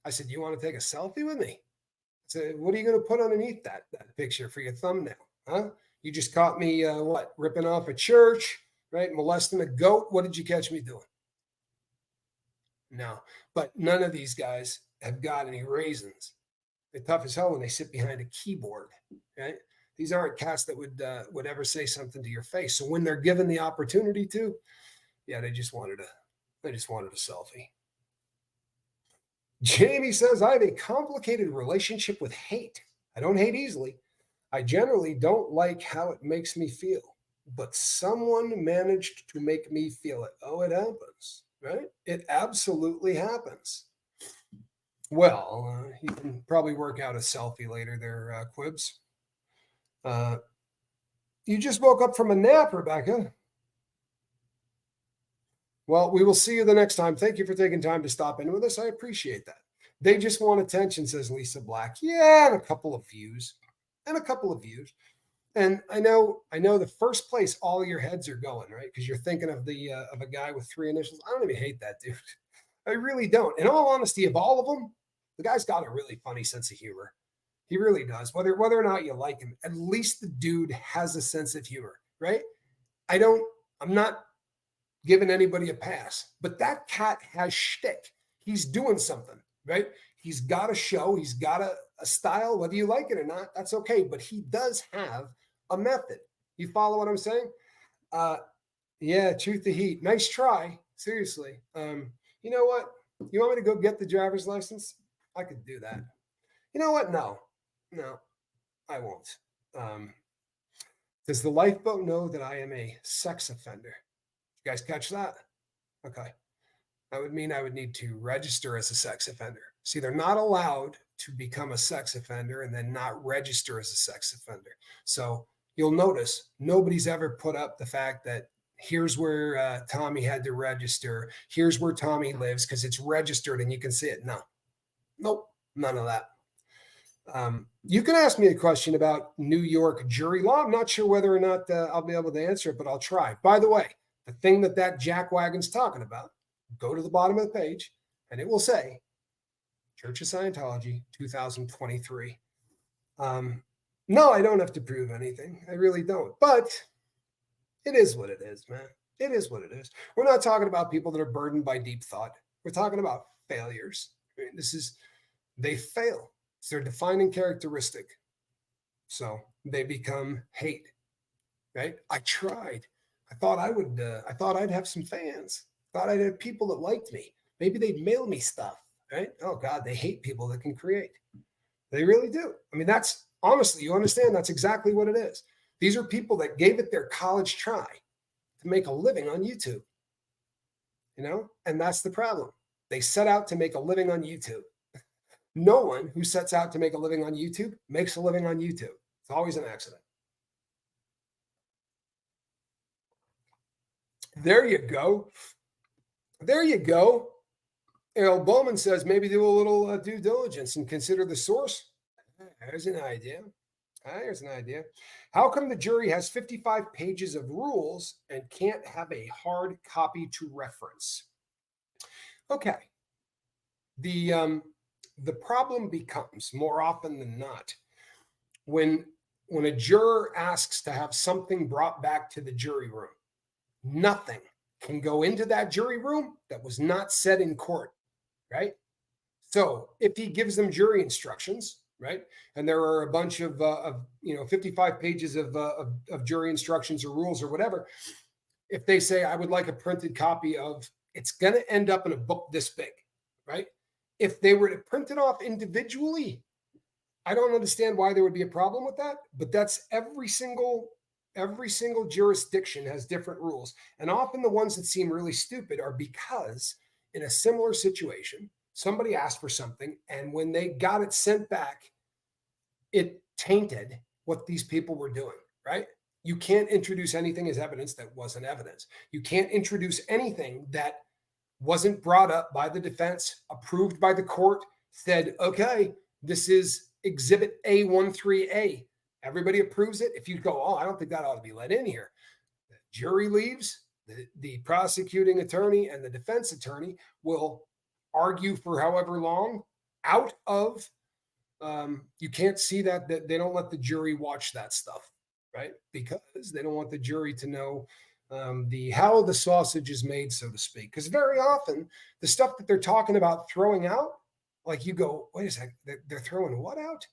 I said, "You want to take a selfie with me?" I said, "What are you going to put underneath that picture for your thumbnail? Huh? You just caught me, ripping off a church, right? Molesting a goat. What did you catch me doing?" No, but none of these guys have got any raisins. They're tough as hell when they sit behind a keyboard, right? These aren't cats that would ever say something to your face. So when they're given the opportunity to, yeah, they just wanted a selfie. Jamie says, "I have a complicated relationship with hate. I don't hate easily. I generally don't like how it makes me feel, but someone managed to make me feel it." Oh, it happens, right? It absolutely happens. Well, you can probably work out a selfie later there, Quibs. You just woke up from a nap, Rebecca. Well, we will see you the next time. Thank you for taking time to stop in with us. I appreciate that. They just want attention, says Lisa Black. Yeah, and a couple of views. And I know the first place all your heads are going, right? Because you're thinking of a guy with 3 initials. I don't even hate that dude. I really don't. In all honesty, of all of them, the guy's got a really funny sense of humor. He really does. Whether or not you like him, at least the dude has a sense of humor, right? I'm not giving anybody a pass, but that cat has shtick. He's doing something, right? He's got a show. He's got a style, whether you like it or not, that's okay. But he does have a method. You follow what I'm saying? Yeah, truth the heat. Nice try. Seriously. You know what? You want me to go get the driver's license? I could do that. You know what? No. No, I won't. Um, does the lifeboat know that I am a sex offender? You guys catch that? Okay. That would mean I would need to register as a sex offender. See, they're not allowed to become a sex offender and then not register as a sex offender. So you'll notice nobody's ever put up the fact that here's where Tommy had to register. Here's where Tommy lives because it's registered and you can see it. No, nope, none of that. You can ask me a question about New York jury law. I'm not sure whether or not I'll be able to answer it, but I'll try. By the way, the thing that jackwagon's talking about, go to the bottom of the page and it will say Church of Scientology 2023. No, I don't have to prove anything. I really don't. But it is what it is, man. It is what it is. We're not talking about people that are burdened by deep thought. We're talking about failures. I mean, they fail. It's their defining characteristic. So they become hate, right? I tried. I thought I'd have some fans. Thought I'd have people that liked me. Maybe they'd mail me stuff, right? Oh God, they hate people that can create. They really do. I mean, that's honestly, you understand, that's exactly what it is. These are people that gave it their college try to make a living on YouTube, and that's the problem. They set out to make a living on YouTube. No one who sets out to make a living on YouTube makes a living on YouTube. It's always an accident. There you go. There you go. Errol Bowman says maybe do a little due diligence and consider the source. There's an idea. Here's an idea. How come the jury has 55 pages of rules and can't have a hard copy to reference? Okay. The problem becomes more often than not when a juror asks to have something brought back to the jury room, nothing can go into that jury room that was not said in court, right? So if he gives them jury instructions, right, and there are a bunch of 55 pages of jury instructions or rules or whatever, if they say I would like a printed copy of, it's going to end up in a book this big, right? If they were to print it off individually, I don't understand why there would be a problem with that, but that's every single jurisdiction has different rules. And often the ones that seem really stupid are because in a similar situation, somebody asked for something, and when they got it sent back, it tainted what these people were doing, right? You can't introduce anything as evidence that wasn't evidence. You can't introduce anything that wasn't brought up by the defense, approved by the court, said, okay, this is exhibit A13A. Everybody approves it. If you go, oh, I don't think that ought to be let in here. The jury leaves, the prosecuting attorney and the defense attorney will argue for however long out of, you can't see that they don't let the jury watch that stuff, right? Because they don't want the jury to know how the sausage is made, so to speak. Because very often the stuff that they're talking about throwing out, like you go, wait a second, they're throwing what out?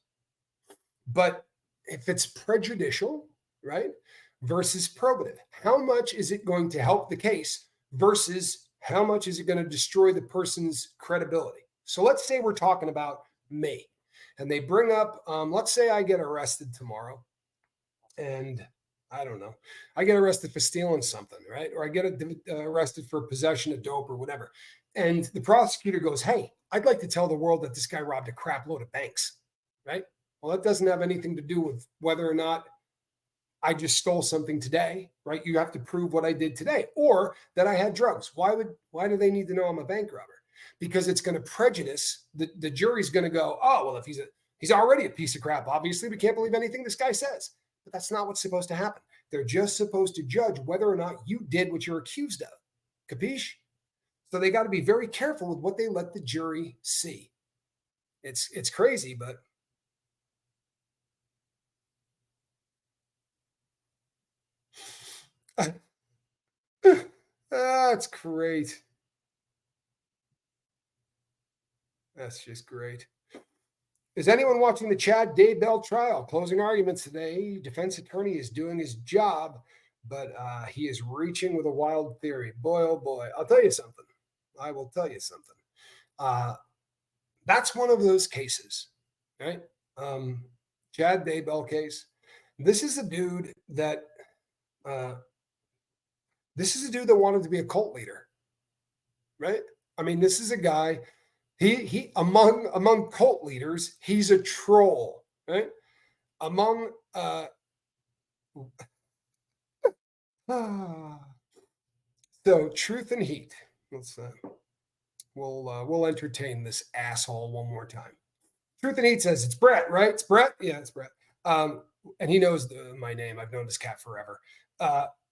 But if it's prejudicial, right, versus probative, how much is it going to help the case versus how much is it going to destroy the person's credibility? So let's say we're talking about me, and they bring up, let's say I get arrested tomorrow, and I don't know, I get arrested for stealing something, right? Or I get arrested for possession of dope or whatever. And the prosecutor goes, hey, I'd like to tell the world that this guy robbed a crap load of banks, right? Well, that doesn't have anything to do with whether or not I just stole something today, right? You have to prove what I did today or that I had drugs. Why do they need to know I'm a bank robber? Because it's going to prejudice the jury's going to go, oh, well, if he's already a piece of crap, obviously we can't believe anything this guy says. But that's not what's supposed to happen. They're just supposed to judge whether or not you did what you're accused of. Capiche? So they got to be very careful with what they let the jury see. It's crazy, but that's great. That's just great. Is anyone watching the Chad Daybell trial? Closing arguments today. Defense attorney is doing his job, but he is reaching with a wild theory. Boy, oh boy. I'll tell you something. I will tell you something. That's one of those cases, right? Um, Chad Daybell case. This is a dude that uh, wanted to be a cult leader, right? I mean, this is a guy. He among cult leaders, he's a troll, right? Among so truth and heat. Let's we'll entertain this asshole one more time. Truth and Heat says it's Brett, right? It's Brett. Yeah, it's Brett. And he knows my name. I've known this cat forever.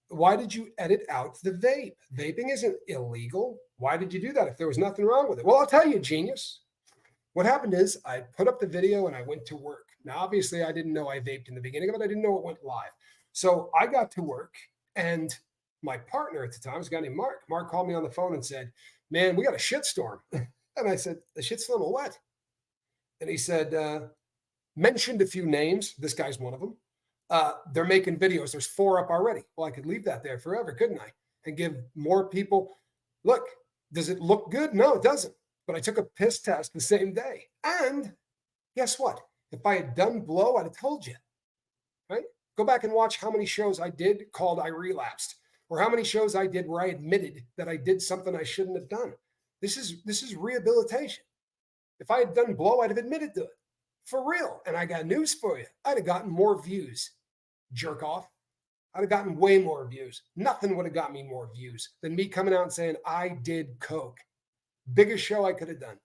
Why did you edit out the vape? Vaping isn't illegal. Why did you do that if there was nothing wrong with it? Well, I'll tell you, genius. What happened is I put up the video and I went to work. Now, obviously, I didn't know I vaped in the beginning of it. I didn't know it went live. So I got to work, and my partner at the time was a guy named Mark. Mark called me on the phone and said, "Man, we got a shitstorm." And I said, "A shitstorm of what?" And he said, mentioned a few names. This guy's one of them. They're making videos. There's 4 up already. Well, I could leave that there forever, couldn't I? And give more people, look, does it look good? No, it doesn't. But I took a piss test the same day. And guess what? If I had done blow, I'd have told you, right? Go back and watch how many shows I did called I Relapsed, or how many shows I did where I admitted that I did something I shouldn't have done. This is rehabilitation. If I had done blow, I'd have admitted to it. For real. And I got news for you. I'd have gotten more views. Jerk off. I'd have gotten way more views. Nothing would have got me more views than me coming out and saying I did coke. Biggest show I could have done.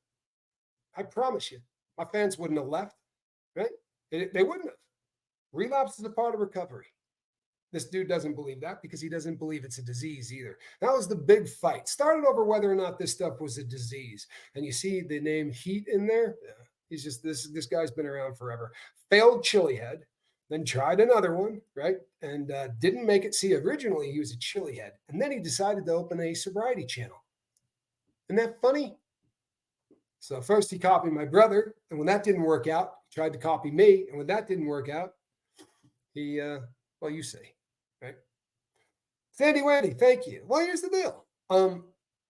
I promise you. My fans wouldn't have left, right? They wouldn't have. Relapse is a part of recovery. This dude doesn't believe that because he doesn't believe it's a disease either. That was the big fight. Started over whether or not this stuff was a disease. And you see the name Heat in there? Yeah. He's just, this guy's been around forever. Failed chili head, then tried another one, right? And didn't make it. See, originally he was a chili head. And then he decided to open a sobriety channel. Isn't that funny? So first he copied my brother. And when that didn't work out, he tried to copy me. And when that didn't work out, he, well, you say, right? Sandy Wendy, thank you. Well, here's the deal.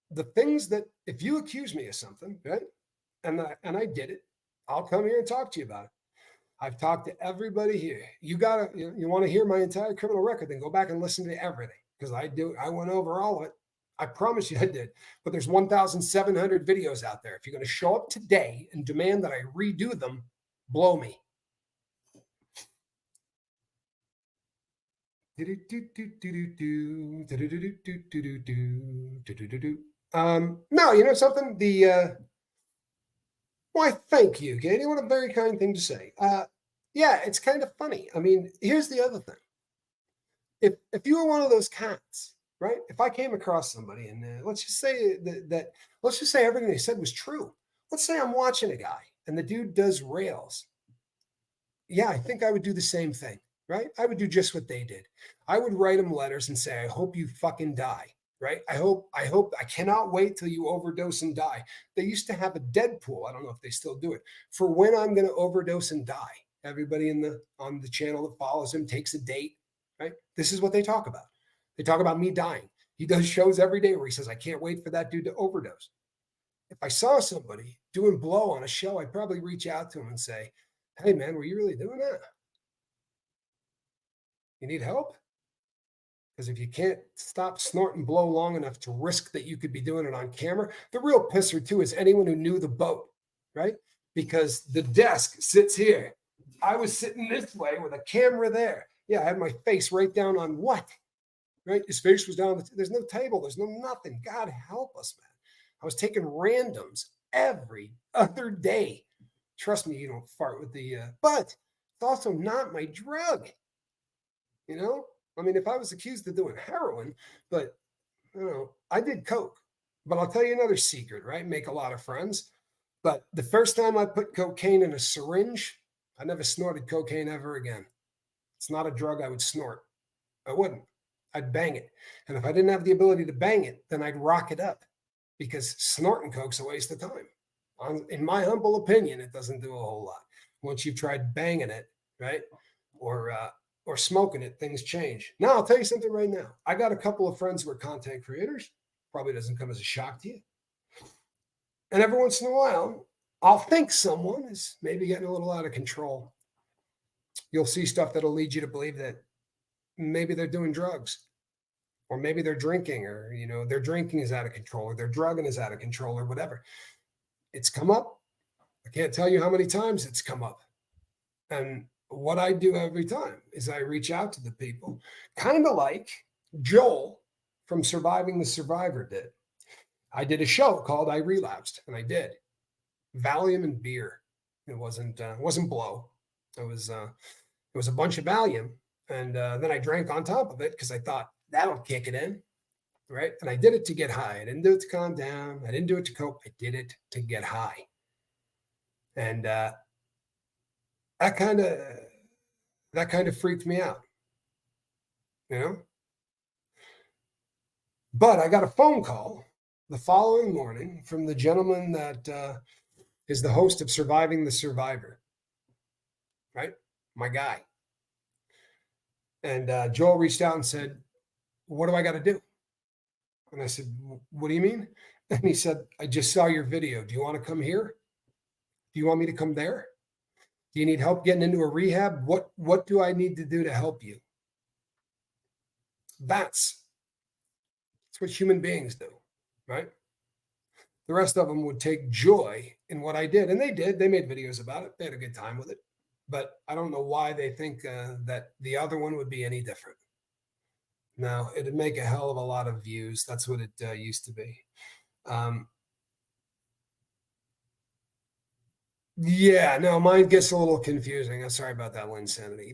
The things that, if you accuse me of something, right? And I did it, I'll come here and talk to you about it. I've talked to everybody here. You want to hear my entire criminal record, then go back and listen to everything. Because I went over all of it. I promise you I did. But there's 1,700 videos out there. If you're going to show up today and demand that I redo them, blow me. No, you know something? Why, thank you, Katie. What a very kind thing to say. Yeah, it's kind of funny. I mean, here's the other thing. If you were one of those cats, right? If I came across somebody and let's just say let's just say everything they said was true. Let's say I'm watching a guy and the dude does rails. Yeah, I think I would do the same thing, right? I would do just what they did. I would write them letters and say, I hope you fucking die, right? I cannot wait till you overdose and die. They used to have a Deadpool. I don't know if they still do it for when I'm going to overdose and die. Everybody on the channel that follows him takes a date, right? This is what they talk about. They talk about me dying. He does shows every day where he says, I can't wait for that dude to overdose. If I saw somebody doing blow on a show, I'd probably reach out to him and say, hey man, were you really doing that? You need help? Because if you can't stop snorting blow long enough to risk that you could be doing it on camera, the real pisser too is anyone who knew the boat, right? Because the desk sits here. I was sitting this way with a camera there. Yeah, I had my face right down on what? Right? His face was down. There's no table. There's no nothing. God help us, man. I was taking randoms every other day. Trust me, you don't fart with the, but it's also not my drug. You know? I mean, if I was accused of doing heroin, but, you know, I did coke. But I'll tell you another secret, right? Make a lot of friends. But the first time I put cocaine in a syringe, I never snorted cocaine ever again. It's not a drug I would snort. I wouldn't. I'd bang it. And if I didn't have the ability to bang it, then I'd rock it up because snorting coke's a waste of time. In my humble opinion, it doesn't do a whole lot. Once you've tried banging it, right? Or or smoking it, things change. Now, I'll tell you something right now. I got a couple of friends who are content creators. Probably doesn't come as a shock to you. And every once in a while, I'll think someone is maybe getting a little out of control. You'll see stuff that'll lead you to believe that maybe they're doing drugs, or maybe they're drinking, or their drinking is out of control, or their drugging is out of control, or whatever. It's come up. I can't tell you how many times it's come up. And what I do every time is I reach out to the people, kind of like Joel from Surviving the Survivor did. I did a show called I Relapsed, and I did Valium and beer. It wasn't blow. It was a bunch of Valium, and then I drank on top of it because I thought that'll kick it in, right? And I did it to get high. I didn't do it to calm down. I didn't do it to cope. I did it to get high, and that kind of freaked me out, But I got a phone call the following morning from the gentleman that is the host of Surviving the Survivor, right? My guy. And Joel reached out and said, "What do I got to do?" And I said, "What do you mean?" And he said, "I just saw your video. Do you want to come here? Do you want me to come there? Do you need help getting into a rehab? What do I need to do to help you?" That's what human beings do, right? The rest of them would take joy in what I did. And they did. They made videos about it. They had a good time with it. But I don't know why they think that the other one would be any different. No, it'd make a hell of a lot of views. That's what it used to be. Yeah, no, mine gets a little confusing. I'm sorry about that, Linsanity.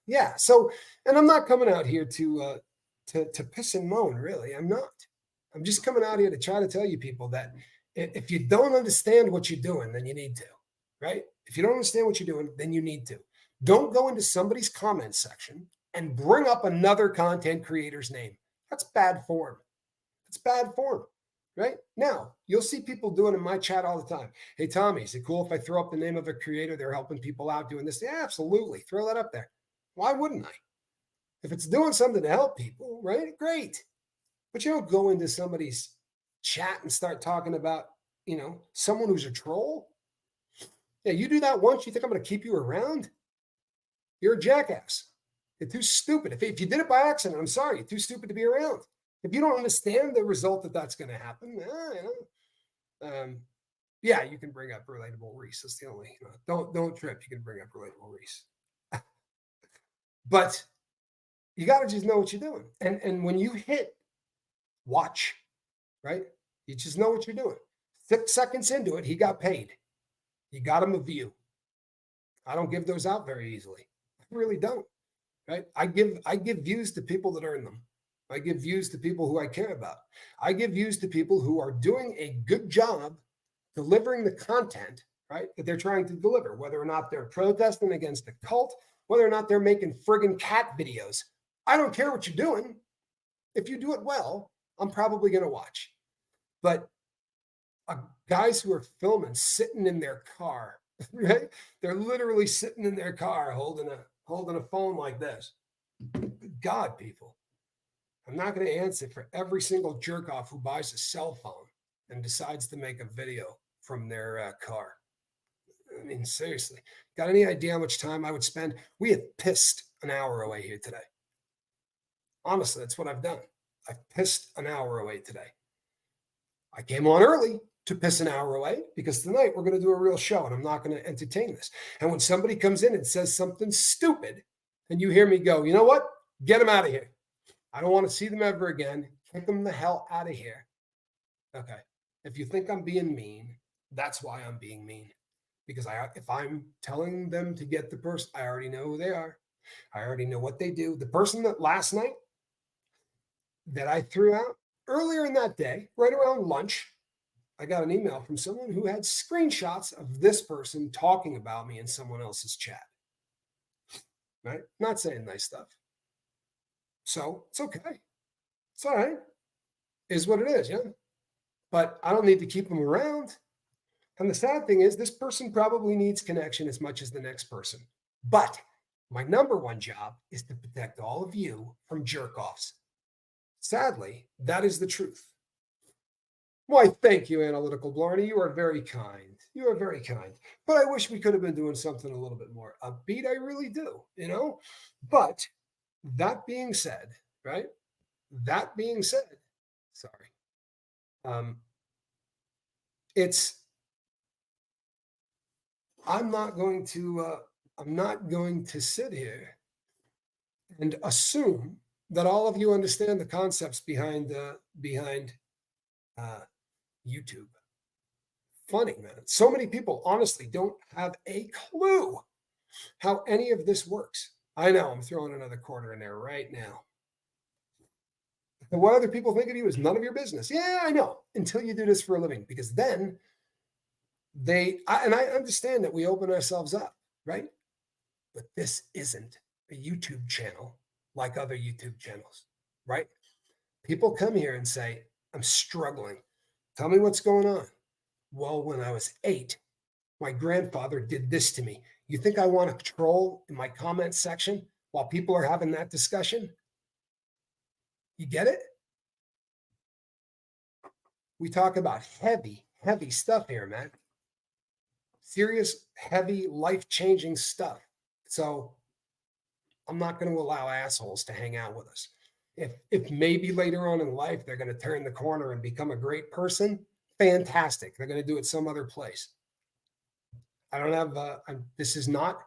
Yeah. So, and I'm not coming out here to piss and moan. Really, I'm not. I'm just coming out here to try to tell you people that if you don't understand what you're doing, then you need to, right? If you don't understand what you're doing, then you need to. Don't go into somebody's comment section and bring up another content creator's name. That's bad form. It's bad form, right? Now, you'll see people doing in my chat all the time. "Hey, Tommy, is it cool if I throw up the name of a creator? They're helping people out doing this." Yeah, absolutely. Throw that up there. Why wouldn't I? If it's doing something to help people, right? Great. But you don't go into somebody's chat and start talking about, someone who's a troll. Yeah, you do that once, you think I'm going to keep you around? You're a jackass. You're too stupid. If you did it by accident, I'm sorry. You're too stupid to be around. If you don't understand the result that's going to happen, yeah, you can bring up Relatable Reese. That's the only, don't trip. You can bring up Relatable Reese. But you got to just know what you're doing. And when you hit watch, right? You just know what you're doing. 6 seconds into it, he got paid. You got him a view. I don't give those out very easily. I really don't, right? I give views to people that earn them. I give views to people who I care about. I give views to people who are doing a good job delivering the content, right, that they're trying to deliver, whether or not they're protesting against a cult, whether or not they're making friggin' cat videos. I don't care what you're doing. If you do it well, I'm probably going to watch. But guys who are filming sitting in their car, right? They're literally sitting in their car holding a phone like this. Good God, people. I'm not going to answer for every single jerk off who buys a cell phone and decides to make a video from their car. I mean, seriously, got any idea how much time I would spend? We have pissed an hour away here today. Honestly, that's what I've done. I've pissed an hour away today. I came on early to piss an hour away because tonight we're going to do a real show and I'm not going to entertain this. And when somebody comes in and says something stupid and you hear me go, "You know what? Get them out of here. I don't want to see them ever again. Get them the hell out of here." Okay. If you think I'm being mean, that's why I'm being mean. Because if I'm telling them to get the person, I already know who they are. I already know what they do. The person that last night that I threw out earlier in that day, right around lunch, I got an email from someone who had screenshots of this person talking about me in someone else's chat. Right? Not saying nice stuff. So it's okay. It's all right. Is what it is, yeah. But I don't need to keep them around. And the sad thing is, this person probably needs connection as much as the next person. But My number one job is to protect all of you from jerk offs. Sadly, that is the truth. Why, thank you, Analytical Blarney. You are very kind. You are very kind. But I wish we could have been doing something a little bit more upbeat. I really do, you know? But that being said, right? That being said, sorry. Um, it's I'm not going to sit here and assume that all of you understand the concepts behind uh, YouTube. Funny, man. So many people honestly don't have a clue how any of this works. I know I'm throwing another quarter in there right now. And what other people think of you is none of your business. Yeah, I know. Until you do this for a living, because then and I understand that we open ourselves up, right? But this isn't a YouTube channel like other YouTube channels, right? People come here and say, I'm struggling. Tell me what's going on. Well, when I was 8, my grandfather did this to me. You think I want to troll in my comment section while people are having that discussion? You get it? We talk about heavy, heavy stuff here, man. Serious, heavy, life-changing stuff. So I'm not going to allow assholes to hang out with us. If maybe later on in life they're going to turn the corner and become a great person, fantastic. They're going to do it some other place. I don't have, this is not,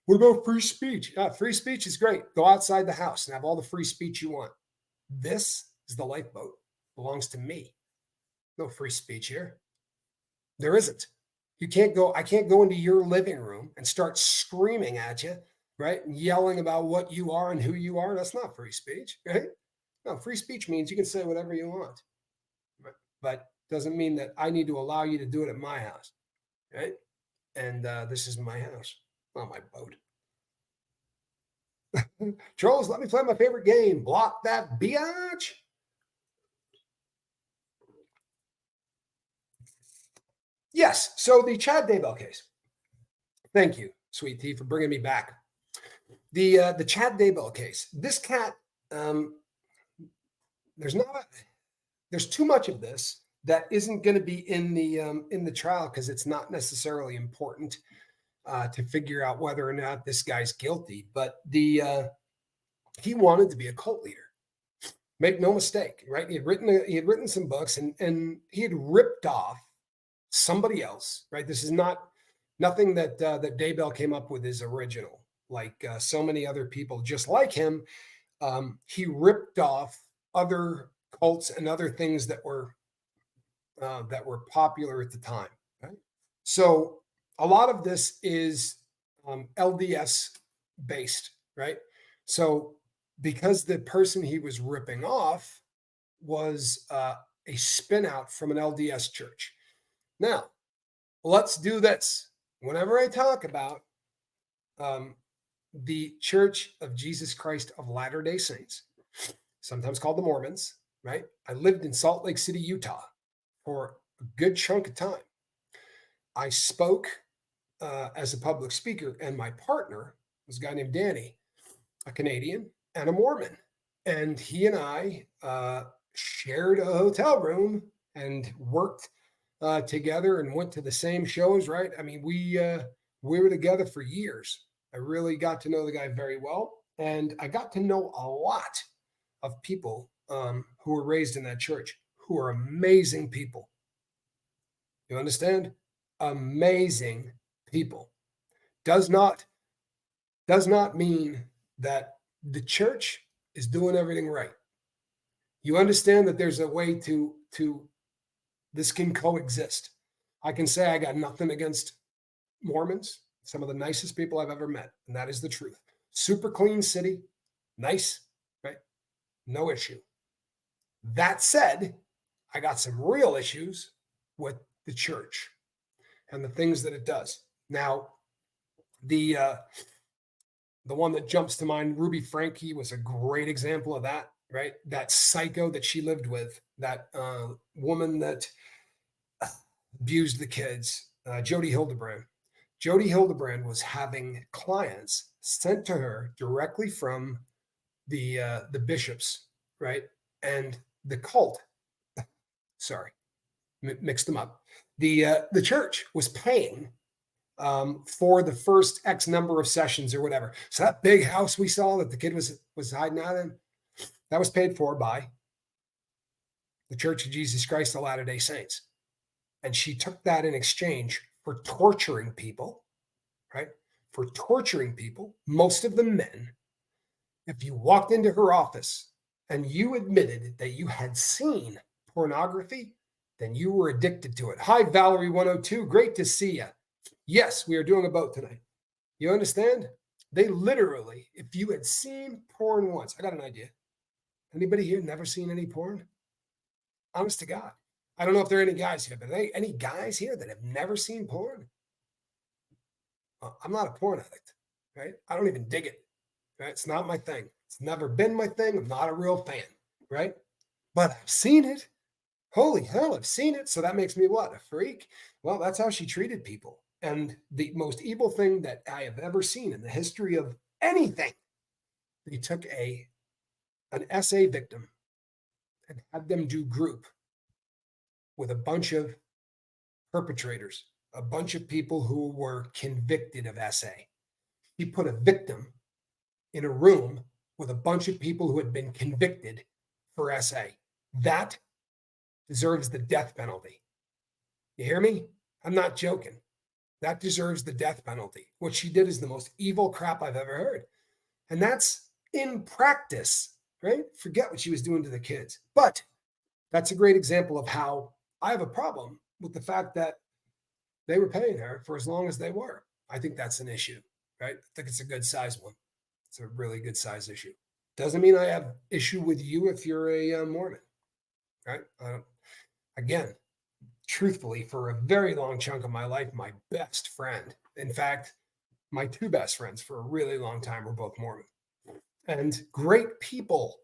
what about free speech? Free speech is great. Go outside the house and have all the free speech you want. This is the lifeboat. It belongs to me. No free speech here. There isn't. I can't go into your living room and start screaming at you, right? And yelling about what you are and who you are. That's not free speech, right? No, free speech means you can say whatever you want, but doesn't mean that I need to allow you to do it at my house, right? And this is my house, not my boat. Trolls, let me play my favorite game. Block that biatch. Yes. So the Chad Daybell case. Thank you, Sweet Tea, for bringing me back. The Chad Daybell case. This cat. There's too much of this that isn't going to be in the trial because it's not necessarily important to figure out whether or not this guy's guilty. But he wanted to be a cult leader. Make no mistake, right? He had written some books and he had ripped off somebody else, right? This is nothing that Daybell came up with is original. Like so many other people just like him, he ripped off other cults and other things that were popular at the time. Right? So a lot of this is LDS based, right? So because the person he was ripping off was a spin out from an LDS church. Now, let's do this. Whenever I talk about the Church of Jesus Christ of Latter-day Saints, sometimes called the Mormons, right? I lived in Salt Lake City, Utah for a good chunk of time. I spoke as a public speaker, and my partner was a guy named Danny, a Canadian and a Mormon. And he and I shared a hotel room and worked together and went to the same shows, right? I mean, we were together for years. I really got to know the guy very well. And I got to know a lot of people who were raised in that church who are amazing people. You understand? Amazing people. Does not mean that the church is doing everything right. You understand that there's a way to this can coexist. I can say I got nothing against Mormons, some of the nicest people I've ever met, and that is the truth. Super clean city, nice, right? No issue. That said, I got some real issues with the church and the things that it does. Now, the one that jumps to mind, Ruby Franke, was a great example of that, right? That psycho that she lived with, that woman that abused the kids, Jody Hildebrand. Jody Hildebrand was having clients sent to her directly from the bishops, right? And the cult, sorry, mixed them up. The church was paying for the first X number of sessions or whatever. So that big house we saw that the kid was hiding out in, that was paid for by the Church of Jesus Christ of Latter-day Saints. And she took that in exchange for torturing people, right? For torturing people, most of them men. If you walked into her office and you admitted that you had seen pornography, then you were addicted to it. Hi, Valerie 102. Great to see you. Yes, we are doing a boat tonight. You understand? They literally, if you had seen porn once, I got an idea. Anybody here never seen any porn? Honest to God. I don't know if there are any guys here, but any guys here that have never seen porn? I'm not a porn addict, right? I don't even dig it, right? It's not my thing. It's never been my thing. I'm not a real fan, right? But I've seen it. Holy hell, I've seen it. So that makes me what? A freak? Well, that's how she treated people. And the most evil thing that I have ever seen in the history of anything, they took an SA victim and had them do group with a bunch of perpetrators, a bunch of people who were convicted of SA. He put a victim in a room with a bunch of people who had been convicted for SA. That deserves the death penalty. You hear me? I'm not joking. That deserves the death penalty. What she did is the most evil crap I've ever heard. And that's in practice, right? Forget what she was doing to the kids. But that's a great example of how I have a problem with the fact that they were paying her for as long as they were. I think that's an issue, right? I think it's a good size one. It's a really good size issue. Doesn't mean I have issue with you if you're a Mormon, right? Again, truthfully, for a very long chunk of my life, my best friend, in fact, my two best friends for a really long time were both Mormon. And great people.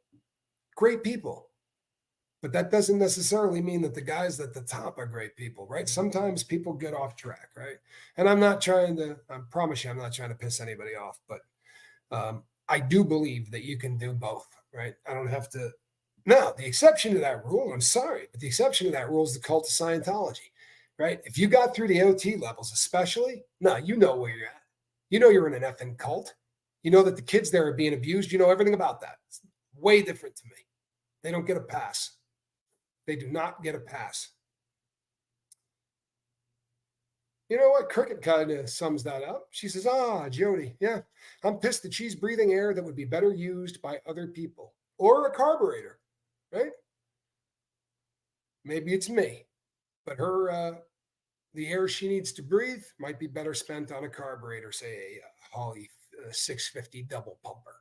But that doesn't necessarily mean that the guys at the top are great people, right? Sometimes people get off track, right? And I promise you, I'm not trying to piss anybody off, but I do believe that you can do both, right? I don't have to. Now, the exception to that rule, I'm sorry, but the exception to that rule is the cult of Scientology, right? If you got through the OT levels, especially, no, you know where you're at. You know you're in an effing cult. You know that the kids there are being abused. You know everything about that. It's way different to me. They don't get a pass. They do not get a pass. You know what? Cricket kind of sums that up. She says, Jody, yeah, I'm pissed that she's breathing air that would be better used by other people or a carburetor, right? Maybe it's me, but the air she needs to breathe might be better spent on a carburetor, say a Holly 650 double pumper.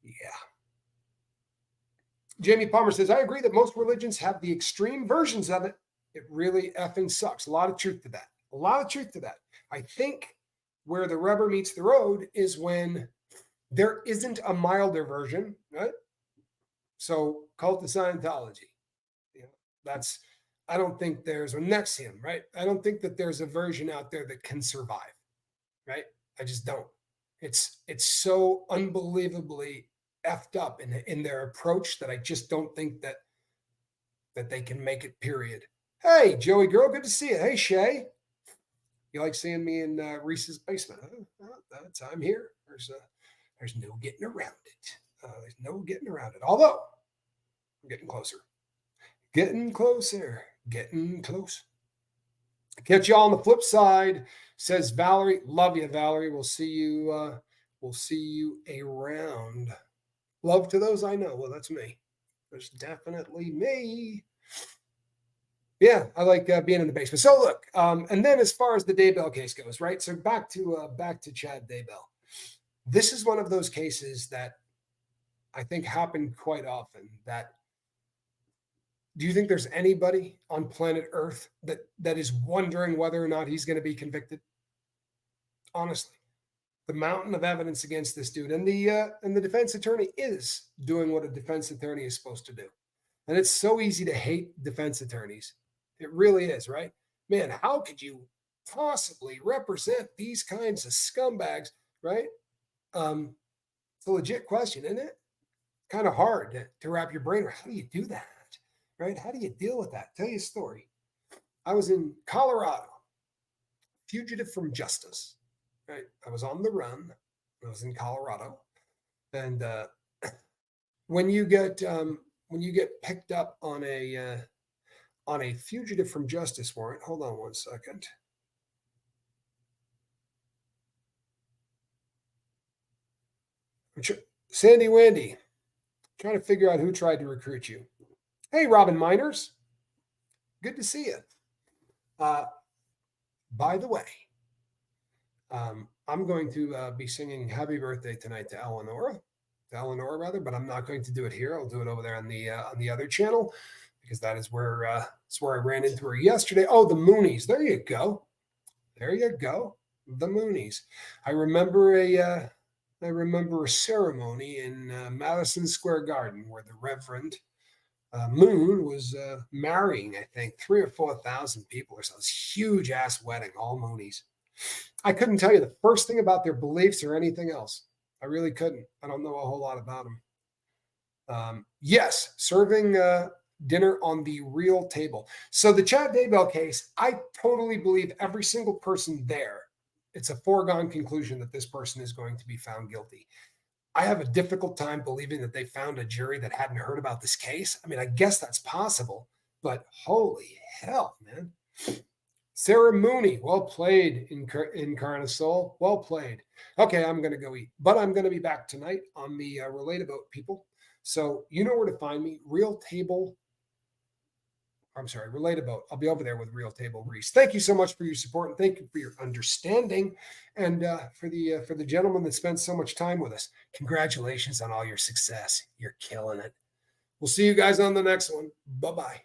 Yeah. Jamie Palmer says, I agree that most religions have the extreme versions of it. It really effing sucks. A lot of truth to that. I think where the rubber meets the road is when there isn't a milder version, right? So cult of Scientology. I don't think there's a Nexium, right? I don't think that there's a version out there that can survive, right? I just don't. It's so unbelievably effed up in their approach that I just don't think that they can make it, period. Hey, Joey girl, good to see you. Hey, Shay. You like seeing me in Reese's basement? I'm here. There's no getting around it. Although, I'm getting closer. Getting close. Catch you all on the flip side, says Valerie. Love you, Valerie. We'll see you around. Love to those I know. Well, that's me. There's definitely me. Yeah, I like being in the basement. So look, and then as far as the Daybell case goes, right? So back to Chad Daybell. This is one of those cases that I think happen quite often. Do you think there's anybody on planet Earth that is wondering whether or not he's going to be convicted? Honestly, the mountain of evidence against this dude, and the defense attorney is doing what a defense attorney is supposed to do. And it's so easy to hate defense attorneys. It really is, right? Man, how could you possibly represent these kinds of scumbags, right? It's a legit question, isn't it? Kind of hard to wrap your brain around. How do you do that? Right? How do you deal with that? Tell you a story. I was in Colorado, fugitive from justice. Right? I was on the run. I was in Colorado, and when you get picked up on a fugitive from justice warrant, hold on one second. Sandy Wandy, trying to figure out who tried to recruit you. Hey, Robin Miners, good to see you. By the way, I'm going to be singing "Happy Birthday" tonight to Eleanor rather, but I'm not going to do it here. I'll do it over there on the other channel because that is where it's where I ran into her yesterday. Oh, the Moonies. There you go. There you go. The Moonies. I remember a ceremony in Madison Square Garden where the Reverend Moon was marrying, I think, 3,000 or 4,000 people or so. This huge ass wedding, all Moonies. I couldn't tell you the first thing about their beliefs or anything else. I really couldn't. I don't know a whole lot about them. Yes, serving dinner on the real table. So the Chad Daybell case, I totally believe every single person there. It's a foregone conclusion that this person is going to be found guilty. I have a difficult time believing that they found a jury that hadn't heard about this case. I mean, I guess that's possible, but holy hell, man. Sarah Mooney, well played, Incarnasoul. Well played. Okay, I'm going to go eat, but I'm going to be back tonight on the Relatabout, people. So you know where to find me. Relatabout. I'll be over there with Real Table Reese. Thank you so much for your support and thank you for your understanding. And for the gentleman that spent so much time with us, congratulations on all your success. You're killing it. We'll see you guys on the next one. Bye-bye.